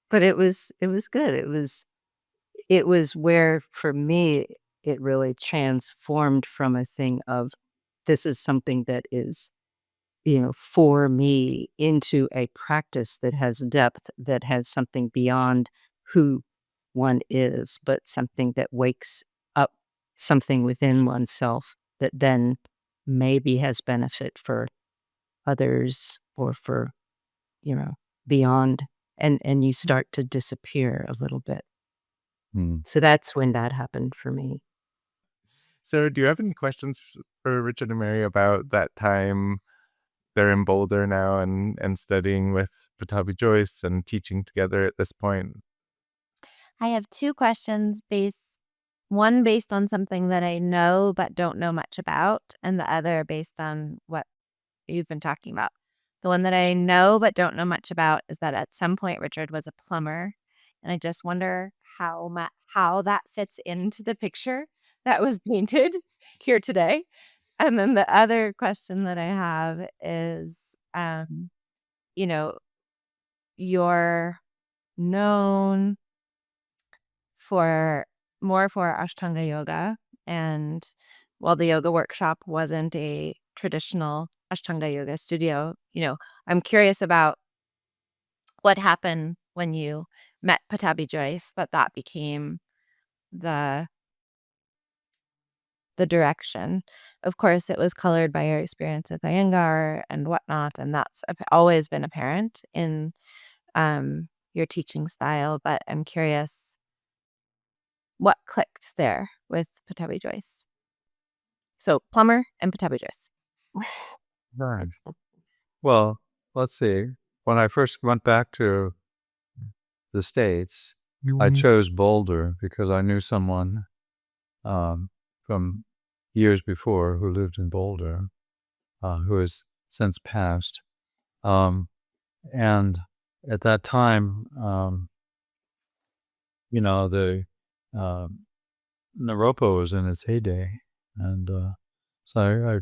but it was good. It was where, for me, it really transformed from a thing of, this is something that is for me into a practice that has depth, that has something beyond who one is, but something that wakes up something within oneself that then maybe has benefit for others or for, beyond, and you start to disappear a little bit. So that's when that happened for me. So do you have any questions for Richard and Mary about that time? They're in Boulder now and studying with Pattabhi Jois and teaching together at this point. I have two questions one based on something that I know but don't know much about, and the other based on what you've been talking about. The one that I know but don't know much about is that at some point Richard was a plumber, and I just wonder how that fits into the picture that was painted here today. And then the other question that I have is, you're known for Ashtanga yoga, and while the yoga workshop wasn't a traditional Ashtanga yoga studio, I'm curious about what happened when you met Pattabhi Jois, that became the direction. Of course, it was colored by your experience with Iyengar and whatnot, and that's always been apparent in your teaching style. But I'm curious what clicked there with Pattabhi Jois. So plumber and Pattabhi Jois. Right. Well, let's see. When I first went back to the States, I chose Boulder because I knew someone from years before who lived in Boulder, who has since passed. And at that time, the Naropa was in its heyday. And so I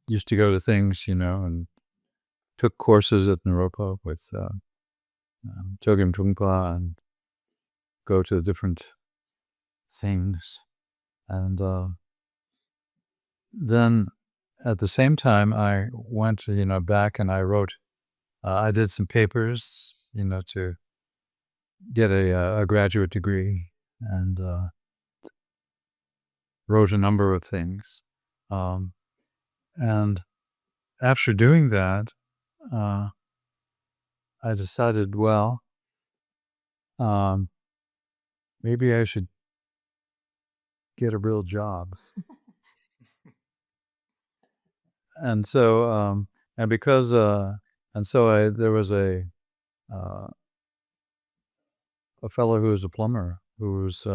used to go to things, and took courses at Naropa with Chogyam Trungpa and go to different things. And then at the same time, I went, back and I wrote, I did some papers, to get a graduate degree, and wrote a number of things. And after doing that, I decided, well, maybe I should get a real job. And so, and because, and so there was a fellow who was a plumber who was,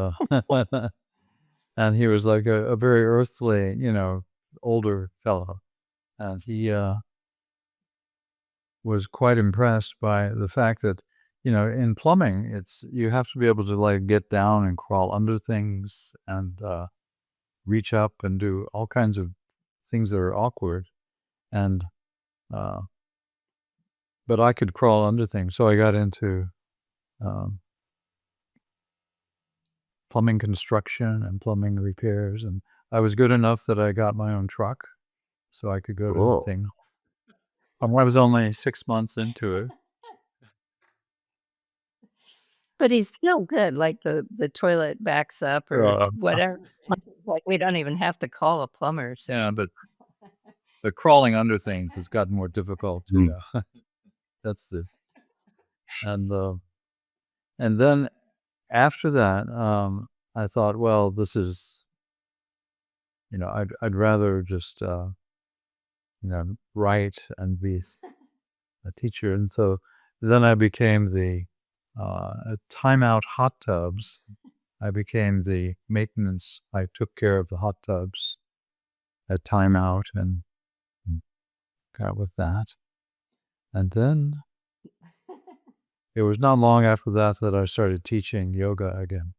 and he was like a very earthly, older fellow. And he was quite impressed by the fact that, in plumbing, you have to be able to like get down and crawl under things and reach up and do all kinds of things that are awkward. And but I could crawl under things, so I got into plumbing construction and plumbing repairs, and I was good enough that I got my own truck, so I could go to the thing. I was only 6 months into it. But he's still good, like the toilet backs up or whatever. Like, we don't even have to call a plumber. So. Yeah, but the crawling under things has gotten more difficult. That's the and then after that, I thought, well, this is, I'd rather just write and be a teacher, and so then I became the timeout hot tubs. I became the maintenance. I took care of the hot tubs at timeout and got with that. And then it was not long after that that I started teaching yoga again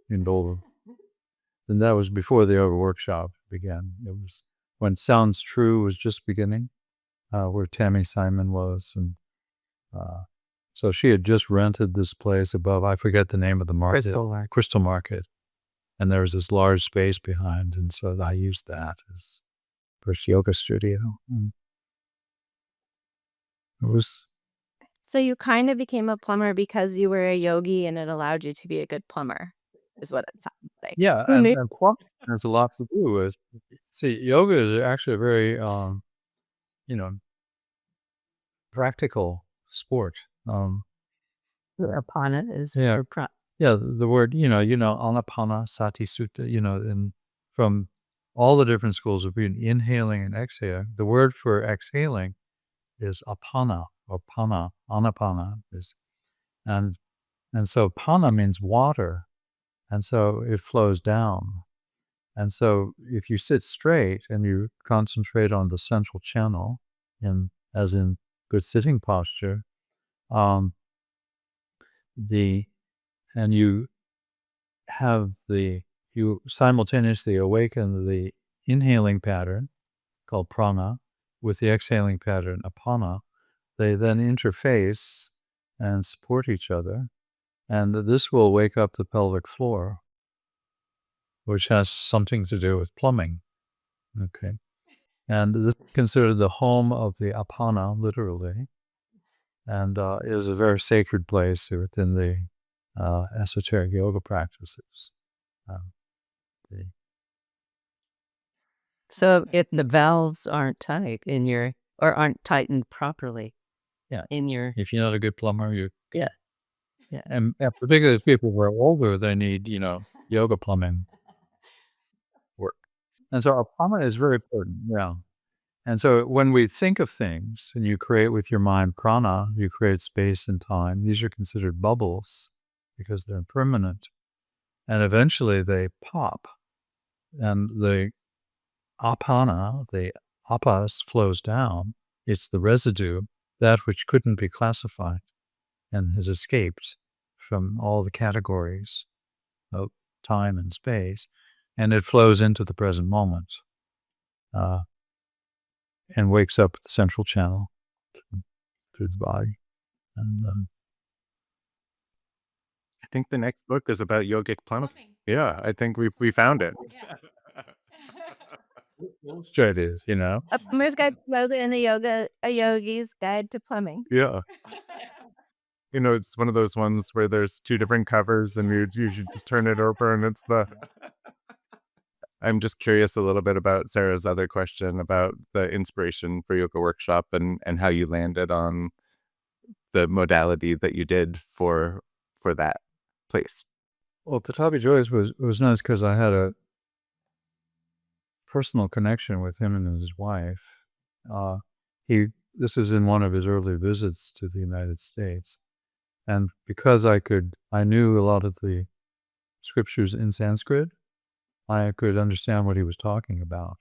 in Boulder. And that was before the yoga workshop began. It was when Sounds True was just beginning, where Tammy Simon was. And so she had just rented this place above, I forget the name of the market. Crystal Market. And there was this large space behind. And so I used that as first yoga studio. And it was, So you kind of became a plumber because you were a yogi and it allowed you to be a good plumber, is what it sounds like. yeah, Who knew? and plumbing has a lot to do with, see, yoga is actually a very, you know, practical sport. Apana is Yeah. for Yeah, the word, Anapana Sati Sutta, and from all the different schools of being inhaling and exhaling, the word for exhaling is apana or pana, anapana is, and so pana means water, and so it flows down. And so if you sit straight and you concentrate on the central channel, as in good sitting posture, um, and you you simultaneously awaken the inhaling pattern called prana with the exhaling pattern apana. They then interface and support each other, and this will wake up the pelvic floor, which has something to do with plumbing. Okay. And this is considered the home of the apana, literally, and is a very sacred place within the esoteric yoga practices. The So if the valves aren't tight or aren't tightened properly, Yeah. in your If you're not a good plumber, yeah. and particularly as people who are older, they need, yoga plumbing work. And so our prana is very important. Yeah. And so when we think of things and you create with your mind prana, you create space and time. These are considered bubbles because they're impermanent. And eventually they pop. And the apana, the apas flows down. It's the residue, that which couldn't be classified and has escaped from all the categories of time and space, and it flows into the present moment and wakes up the central channel through the body. And I think the next book is about yogic plumbing. Yeah, I think we found it. straight is, A plumber's guide to yoga and a yogi's guide to plumbing. Yeah. It's one of those ones where there's two different covers and you should just turn it over and it's the... I'm just curious a little bit about Sarah's other question about the inspiration for yoga workshop and how you landed on the modality that you did for that place. well, Pattabhi Jois was nice because I had a personal connection with him and his wife. This is in one of his early visits to the United States. And because I knew a lot of the scriptures in Sanskrit, I could understand what he was talking about.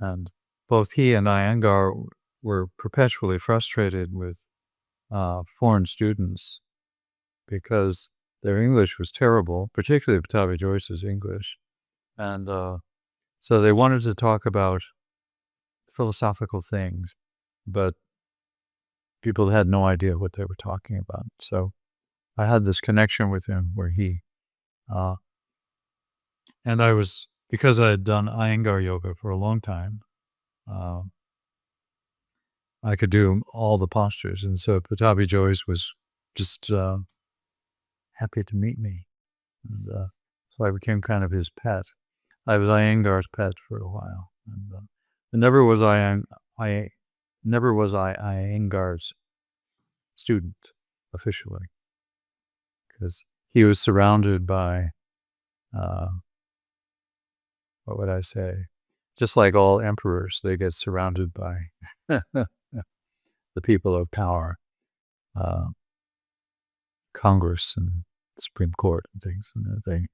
And both he and Iyengar were perpetually frustrated with foreign students because their English was terrible, particularly Pattabhi Jois's English. And so they wanted to talk about philosophical things, but people had no idea what they were talking about. So I had this connection with him where and because I had done Iyengar yoga for a long time, I could do all the postures. And so Pattabhi Jois was just happy to meet me. And so I became kind of his pet. I was Iyengar's pet for a while. And never was I Iyengar's student officially, because he was surrounded by, what would I say? Just like all emperors, they get surrounded by the people of power, Congress and Supreme Court and things and everything.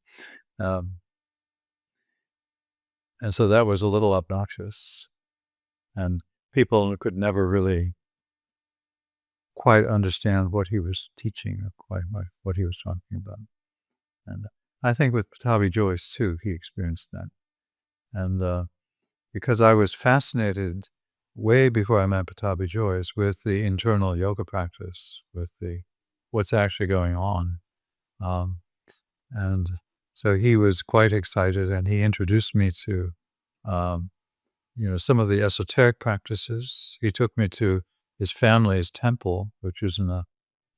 And so that was a little obnoxious, and people could never really quite understand what he was teaching or quite what he was talking about. And I think with Pattabhi Jois too, he experienced that. And because I was fascinated way before I met Pattabhi Jois with the internal yoga practice, with what's actually going on. And so he was quite excited, and he introduced me to some of the esoteric practices. He took me to his family's temple, which was in a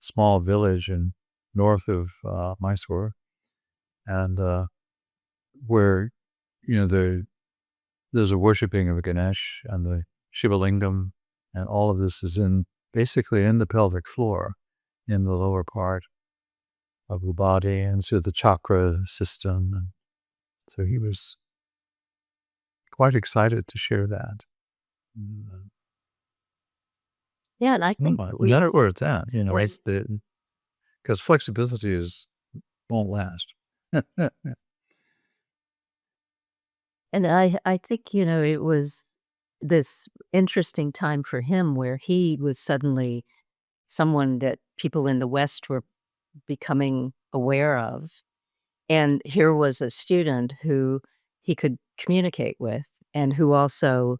small village north of Mysore, and where there's a worshiping of Ganesh and the Shiva Lingam, and all of this is basically in the pelvic floor, in the lower part of the body, and so the chakra system. And so he was quite excited to share that. Yeah, and I think That's where it's at, Where's- because flexibility won't last. And I think, it was this interesting time for him where he was suddenly someone that people in the West were becoming aware of. And here was a student who he could communicate with and who also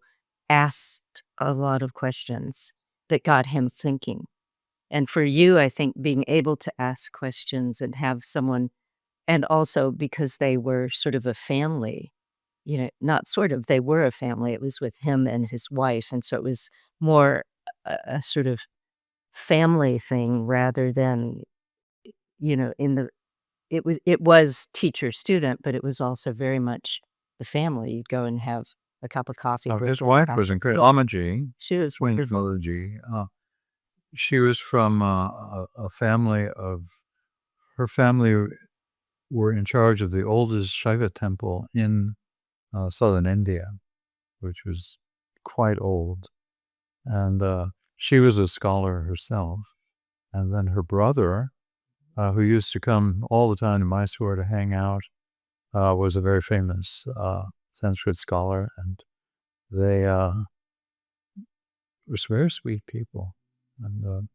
asked a lot of questions that got him thinking. And for you, I think being able to ask questions and have someone, and also because they were sort of a family, not sort of, they were a family. It was with him and his wife. And so it was more a sort of family thing rather than, in the, it was teacher student, but it was also very much the family. You'd go and have a cup of coffee. His wife was incredible. Amaji, She was wonderful. Amaji. She was from a family her family were in charge of the oldest Shiva temple in southern India, which was quite old. And she was a scholar herself. And then her brother, who used to come all the time to Mysore to hang out, was a very famous Sanskrit scholar. And they were very sweet people and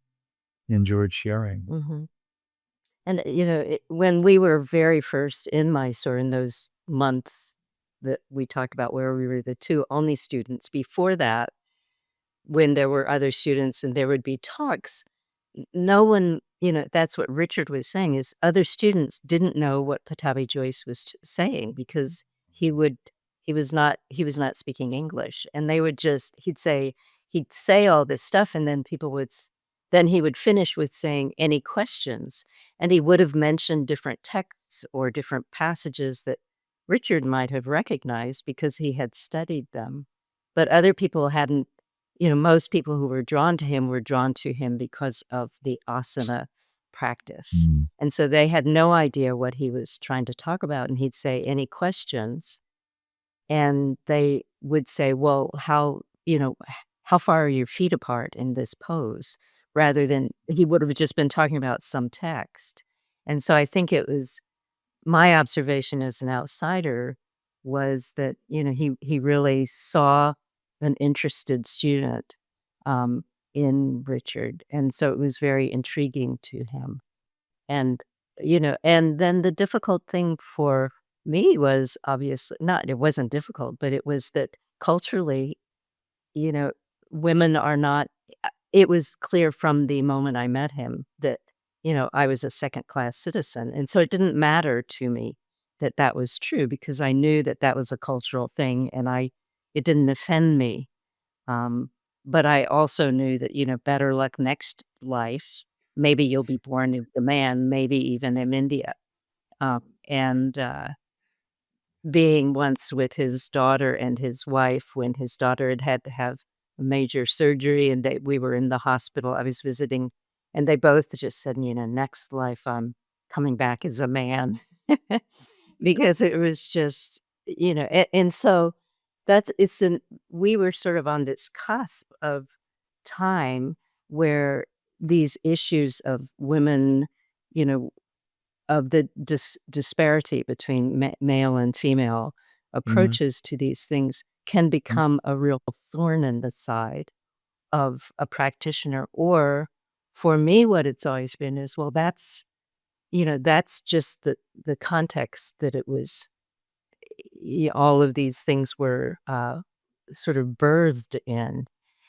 enjoyed sharing. Mhm. And, when we were very first in Mysore in those months that we talk about where we were the two only students, before that, when there were other students and there would be talks, no one, that's what Richard was saying is other students didn't know what Pattabhi Jois was saying because he was not speaking English, and they would just he'd say all this stuff, and then then he would finish with saying any questions, and he would have mentioned different texts or different passages that Richard might have recognized because he had studied them, but other people hadn't. Most people who were drawn to him because of the asana practice. And so they had no idea what he was trying to talk about. And he'd say, any questions? And they would say, well, how far are your feet apart in this pose? Rather than he would have just been talking about some text. And so I think it was my observation as an outsider was that, he really saw an interested student in Richard. And so it was very intriguing to him. And, and then the difficult thing for me was obviously it wasn't difficult, but it was that culturally, women are not, it was clear from the moment I met him that, I was a second class citizen. And so it didn't matter to me that that was true because I knew that that was a cultural thing and it didn't offend me. But I also knew that, better luck next life. Maybe you'll be born a man, maybe even in India. And being once with his daughter and his wife when his daughter had to have a major surgery and we were in the hospital. I was visiting and they both just said, next life I'm coming back as a man because it was just, and so we were sort of on this cusp of time where these issues of women, of the disparity between male and female approaches to these things can become a real thorn in the side of a practitioner. Or for me, what it's always been is, well, that's just the context that it was, all of these things were sort of birthed in.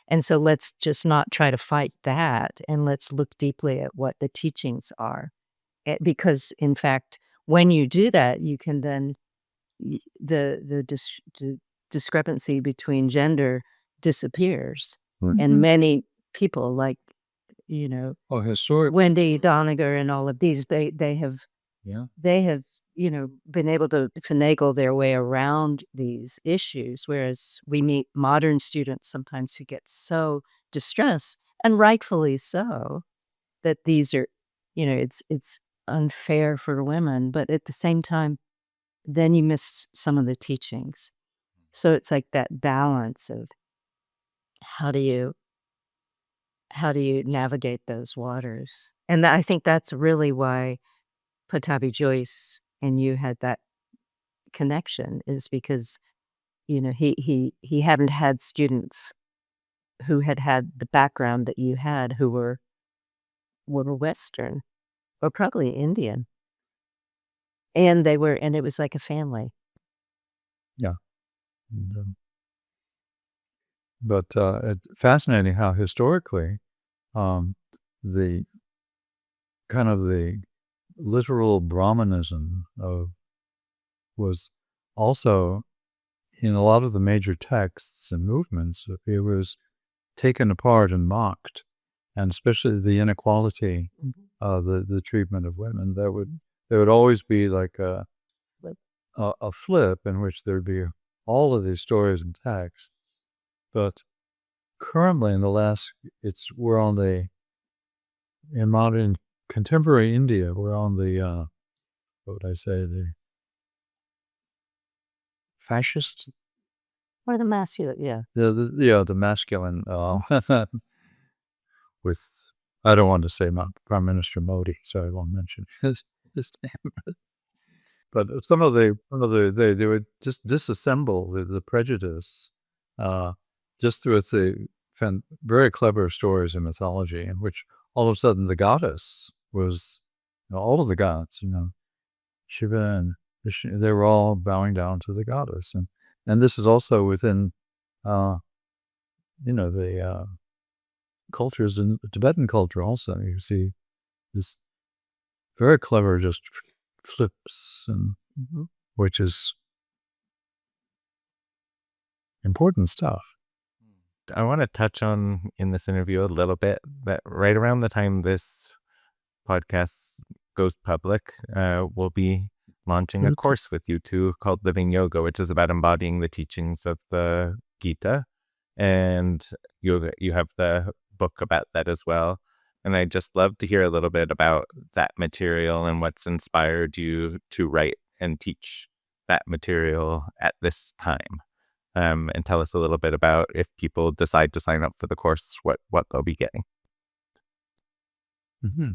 And so let's just not try to fight that. And let's look deeply at what the teachings are. Because in fact, when you do that, you can then the discrepancy between gender disappears. Right. And Mhm. many people, like, you know, Historic. Wendy Doniger and all of these, they have Yeah. been able to finagle their way around these issues, whereas we meet modern students sometimes who get so distressed, and rightfully so, that these are, it's unfair for women, but at the same time, then you miss some of the teachings. So it's like that balance of how do you navigate those waters? And I think that's really why Pattabhi Jois and you had that connection, is because, he hadn't had students who had the background that you had, who were Western or probably Indian. And it was like a family. Yeah. And, but it's fascinating how historically the kind of the literal Brahmanism was also in a lot of the major texts and movements. It was taken apart and mocked, and especially the inequality, the treatment of women. There would always be like a flip in which there'd be all of these stories and texts. But currently, in modern contemporary India, we're on the what would I say, the fascist, Or the masculine, yeah. the masculine with, I don't want to say Prime Minister Modi, so I won't mention his name. But some of they would just disassemble the prejudice just through very clever stories and mythology, in which all of a sudden the goddess was, all of the gods, Shiva and Vishnu, they were all bowing down to the goddess, and this is also within the cultures in Tibetan culture. Also, you see this very clever just flips, and which is important stuff. I want to touch on in this interview a little bit that right around the time this podcast goes public, we'll be launching a course with you two called Living Yoga, which is about embodying the teachings of the Gita. And you have the book about that as well. And I'd just love to hear a little bit about that material and what's inspired you to write and teach that material at this time. And tell us a little bit about, if people decide to sign up for the course, what they'll be getting. Mm-hmm.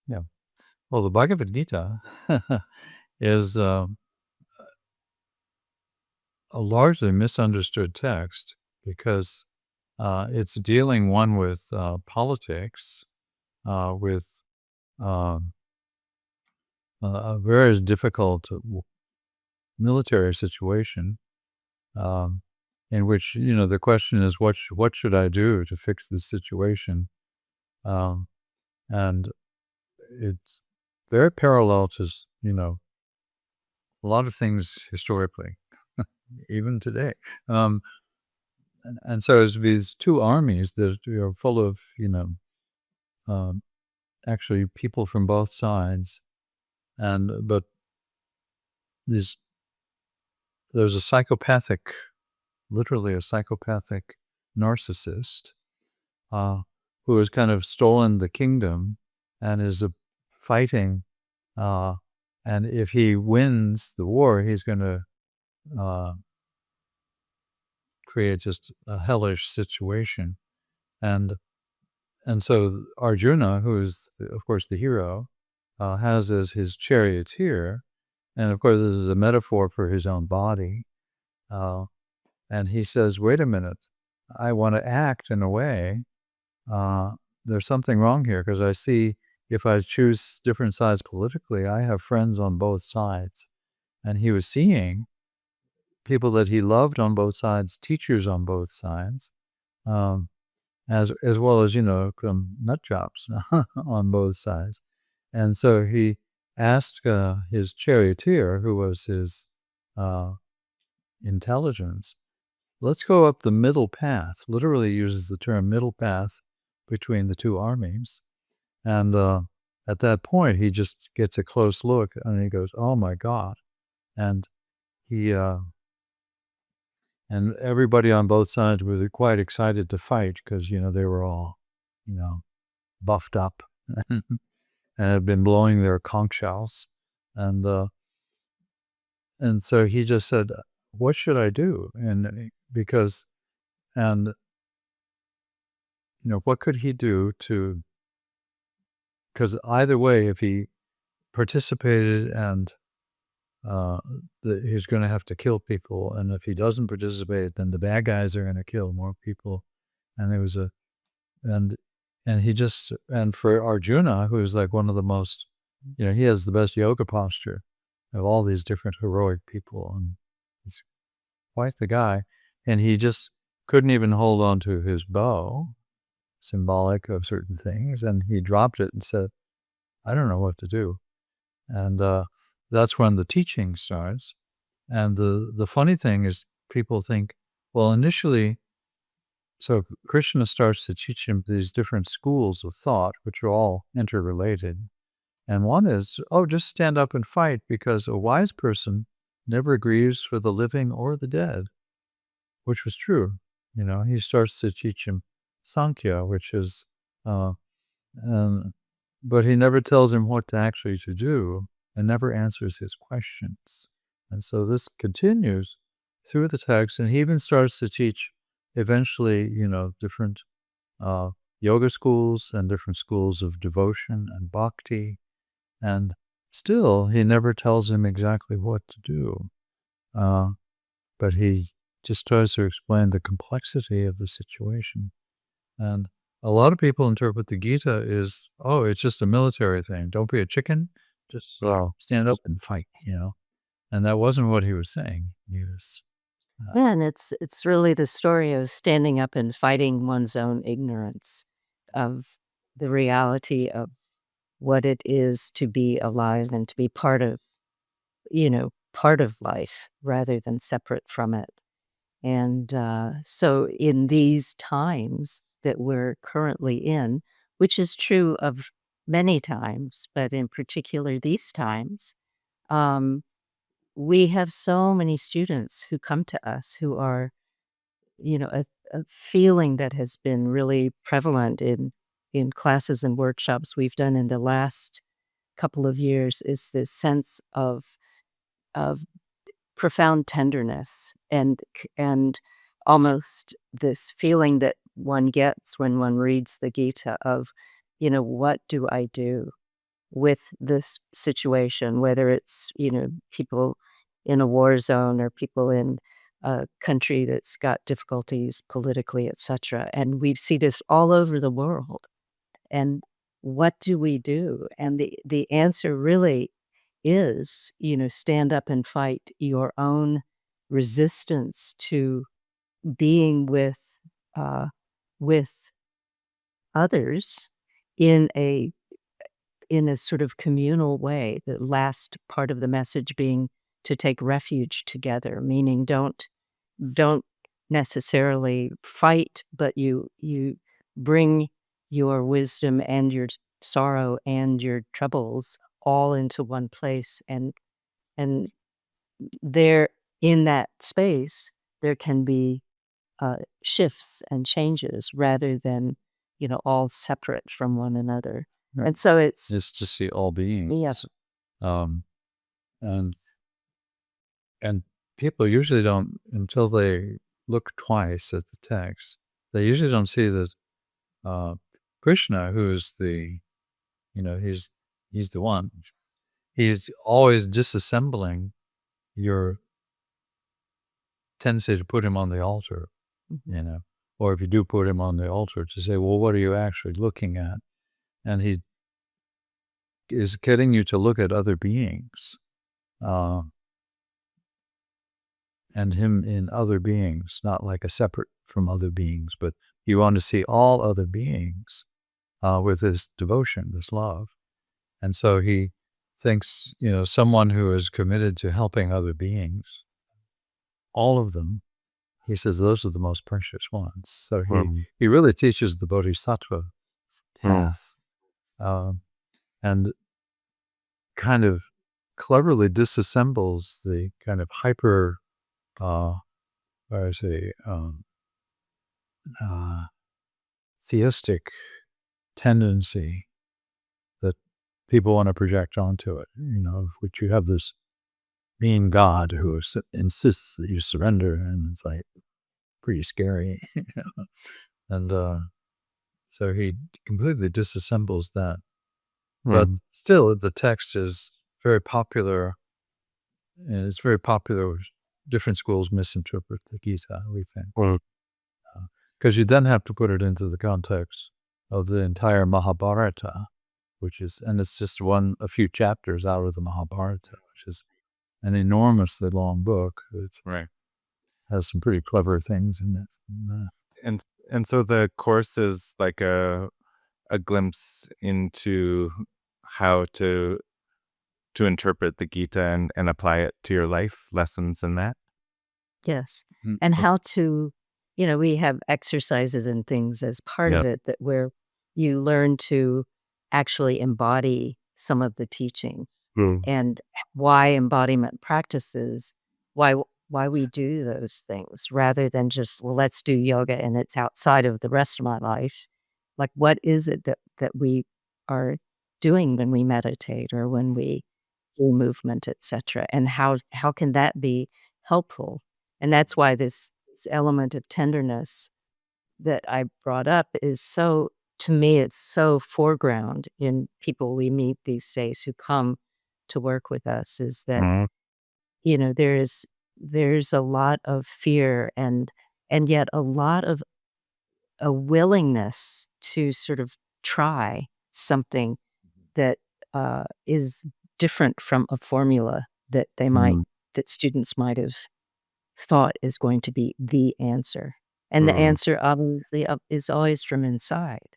Yeah. Well, the Bhagavad Gita is a largely misunderstood text because it's dealing with politics, with a very difficult military situation, in which the question is what should I do to fix this situation, and it's very parallel to a lot of things historically, even today. And so it's these two armies that are full of actually people from both sides, but there's literally a psychopathic narcissist who has kind of stolen the kingdom and is fighting, and if he wins the war, he's going to create just a hellish situation. And so Arjuna, who is of course the hero, has as his charioteer, and of course this is a metaphor for his own body, and he says, wait a minute, I want to act in a way, there's something wrong here, because I see if I choose different sides politically, I have friends on both sides. And he was seeing people that he loved on both sides, teachers on both sides, as well as nut jobs on both sides. And so he asked his charioteer, who was his intelligence. Let's go up the middle path. Literally uses the term middle path between the two armies. And at that point, he just gets a close look and he goes, "Oh my God!" And he and everybody on both sides was quite excited to fight because they were all buffed up and had been blowing their conch shells, and so he just said, "What should I do?" And what could he do to? Because either way, if he participated and he's going to have to kill people, and if he doesn't participate, then the bad guys are going to kill more people. And it was and for Arjuna, who is like one of the most, he has the best yoga posture of all these different heroic people, and he's quite the guy. And he just couldn't even hold on to his bow, symbolic of certain things, and he dropped it and said, "I don't know what to do." And that's when the teaching starts. And the funny thing is, people think, well, initially, so Krishna starts to teach him these different schools of thought, which are all interrelated. And one is, just stand up and fight, because a wise person never grieves for the living or the dead, which was true. He starts to teach him Sankhya, which is, but he never tells him what to actually to do, and never answers his questions. And so this continues through the text, and he even starts to teach eventually, different yoga schools and different schools of devotion and bhakti. And still, he never tells him exactly what to do. But he just tries to explain the complexity of the situation. And a lot of people interpret the Gita as, it's just a military thing. Don't be a chicken. Just stand up and fight, And that wasn't what he was saying. He was... Yeah, and it's really the story of standing up and fighting one's own ignorance of the reality of what it is to be alive and to be part of life rather than separate from it. And so in these times that we're currently in, which is true of many times, but in particular these times, we have so many students who come to us who are, a feeling that has been really prevalent in classes and workshops we've done in the last couple of years is this sense of profound tenderness and almost this feeling that one gets when one reads the Gita of, what do I do with this situation, whether it's, people in a war zone or people in a country that's got difficulties politically, etc. And we see this all over the world. And what do we do? And the answer really is, stand up and fight your own resistance to being with others in a sort of communal way. The last part of the message being to take refuge together, meaning don't necessarily fight, but you bring your wisdom and your sorrow and your troubles all into one place, and there in that space there can be shifts and changes rather than all separate from one another. Right. And so it's to see all beings. Yes. And people usually don't, until they look twice at the text, they usually don't see that Krishna, who is the, he's the one. He's always disassembling your tendency to put him on the altar, or if you do put him on the altar, to say, well, what are you actually looking at? And he is getting you to look at other beings, and him in other beings, not like a separate from other beings, but you want to see all other beings with this devotion, this love. And so he thinks, someone who is committed to helping other beings all of them, he says those are the most precious ones. So Mm. he really teaches the bodhisattva path, and kind of cleverly disassembles the kind of hyper, theistic tendency that people want to project onto it, which you have this being God who insists that you surrender, and it's like pretty scary. And so he completely disassembles that. But still, the text is very popular, and it's very popular. Different schools misinterpret the Gita, we think. Because you then have to put it into the context of the entire Mahabharata, and it's just a few chapters out of the Mahabharata, which is an enormously long book. It Right. has some pretty clever things in it. And so the course is like a glimpse into how to interpret the Gita and apply it to your life, lessons in that. Yes. And how to, we have exercises and things as part of it where you learn to actually embody some of the teachings and why embodiment practices, why we do those things rather than just, well, let's do yoga and it's outside of the rest of my life. Like, what is it that we are doing when we meditate or when we do movement, etc., and how can that be helpful? And that's why this element of tenderness that I brought up is so, to me, it's so foreground in people we meet these days who come to work with us, is that, there's a lot of fear and yet a lot of a willingness to sort of try something that is different from a formula that that students might have thought is going to be the answer. And the answer obviously is always from inside.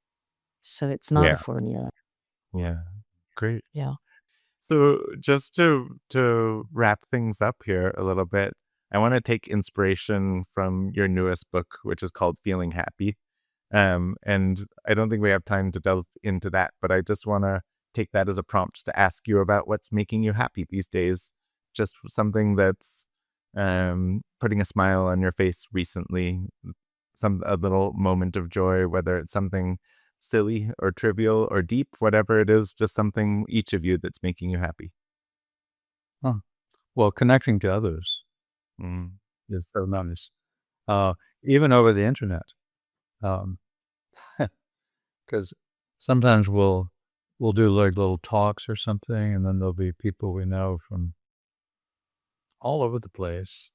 So it's not a formula. Yeah. Great. Yeah. So just to wrap things up here a little bit, I want to take inspiration from your newest book, which is called Feeling Happy. And I don't think we have time to delve into that, but I just want to take that as a prompt to ask you about what's making you happy these days. Just something that's putting a smile on your face recently, a little moment of joy, whether it's something silly or trivial or deep, whatever it is, just something, each of you, that's making you happy. Well, connecting to others is so nice, even over the internet. Because sometimes we'll do like little talks or something, and then there'll be people we know from all over the place,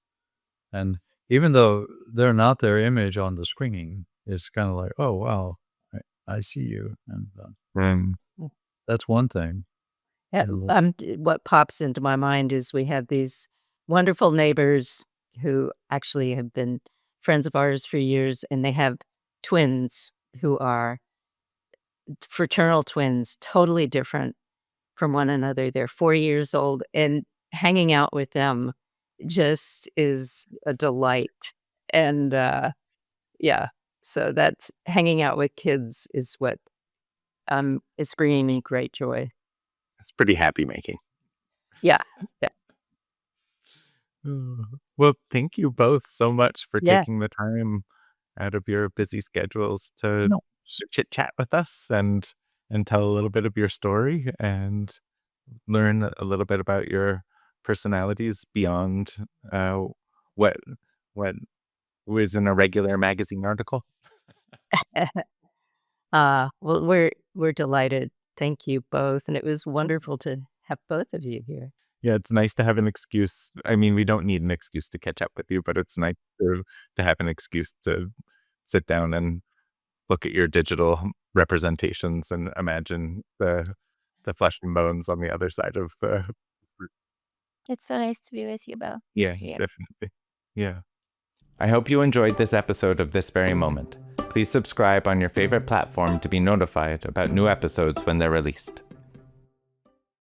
and even though they're not their image on the screen, it's kind of like, oh wow, I see you, and that's one thing. Yeah, what pops into my mind is we have these wonderful neighbors who actually have been friends of ours for years, and they have twins who are fraternal twins, totally different from one another. They're 4 years old, and hanging out with them just is a delight. And so that's hanging out with kids is what is bringing me great joy. It's pretty happy making. Yeah. Well, thank you both so much for Yeah. taking the time out of your busy schedules to chit chat with us and tell a little bit of your story and learn a little bit about your personalities beyond what was in a regular magazine article. Well, we're delighted. Thank you both, and it was wonderful to have both of you here. Yeah, it's nice to have an excuse. I mean, we don't need an excuse to catch up with you, but it's nice to have an excuse to sit down and look at your digital representations and imagine the flesh and bones on the other side of the. It's so nice to be with you both. Yeah, definitely. Yeah. I hope you enjoyed this episode of This Very Moment. Please subscribe on your favorite platform to be notified about new episodes when they're released.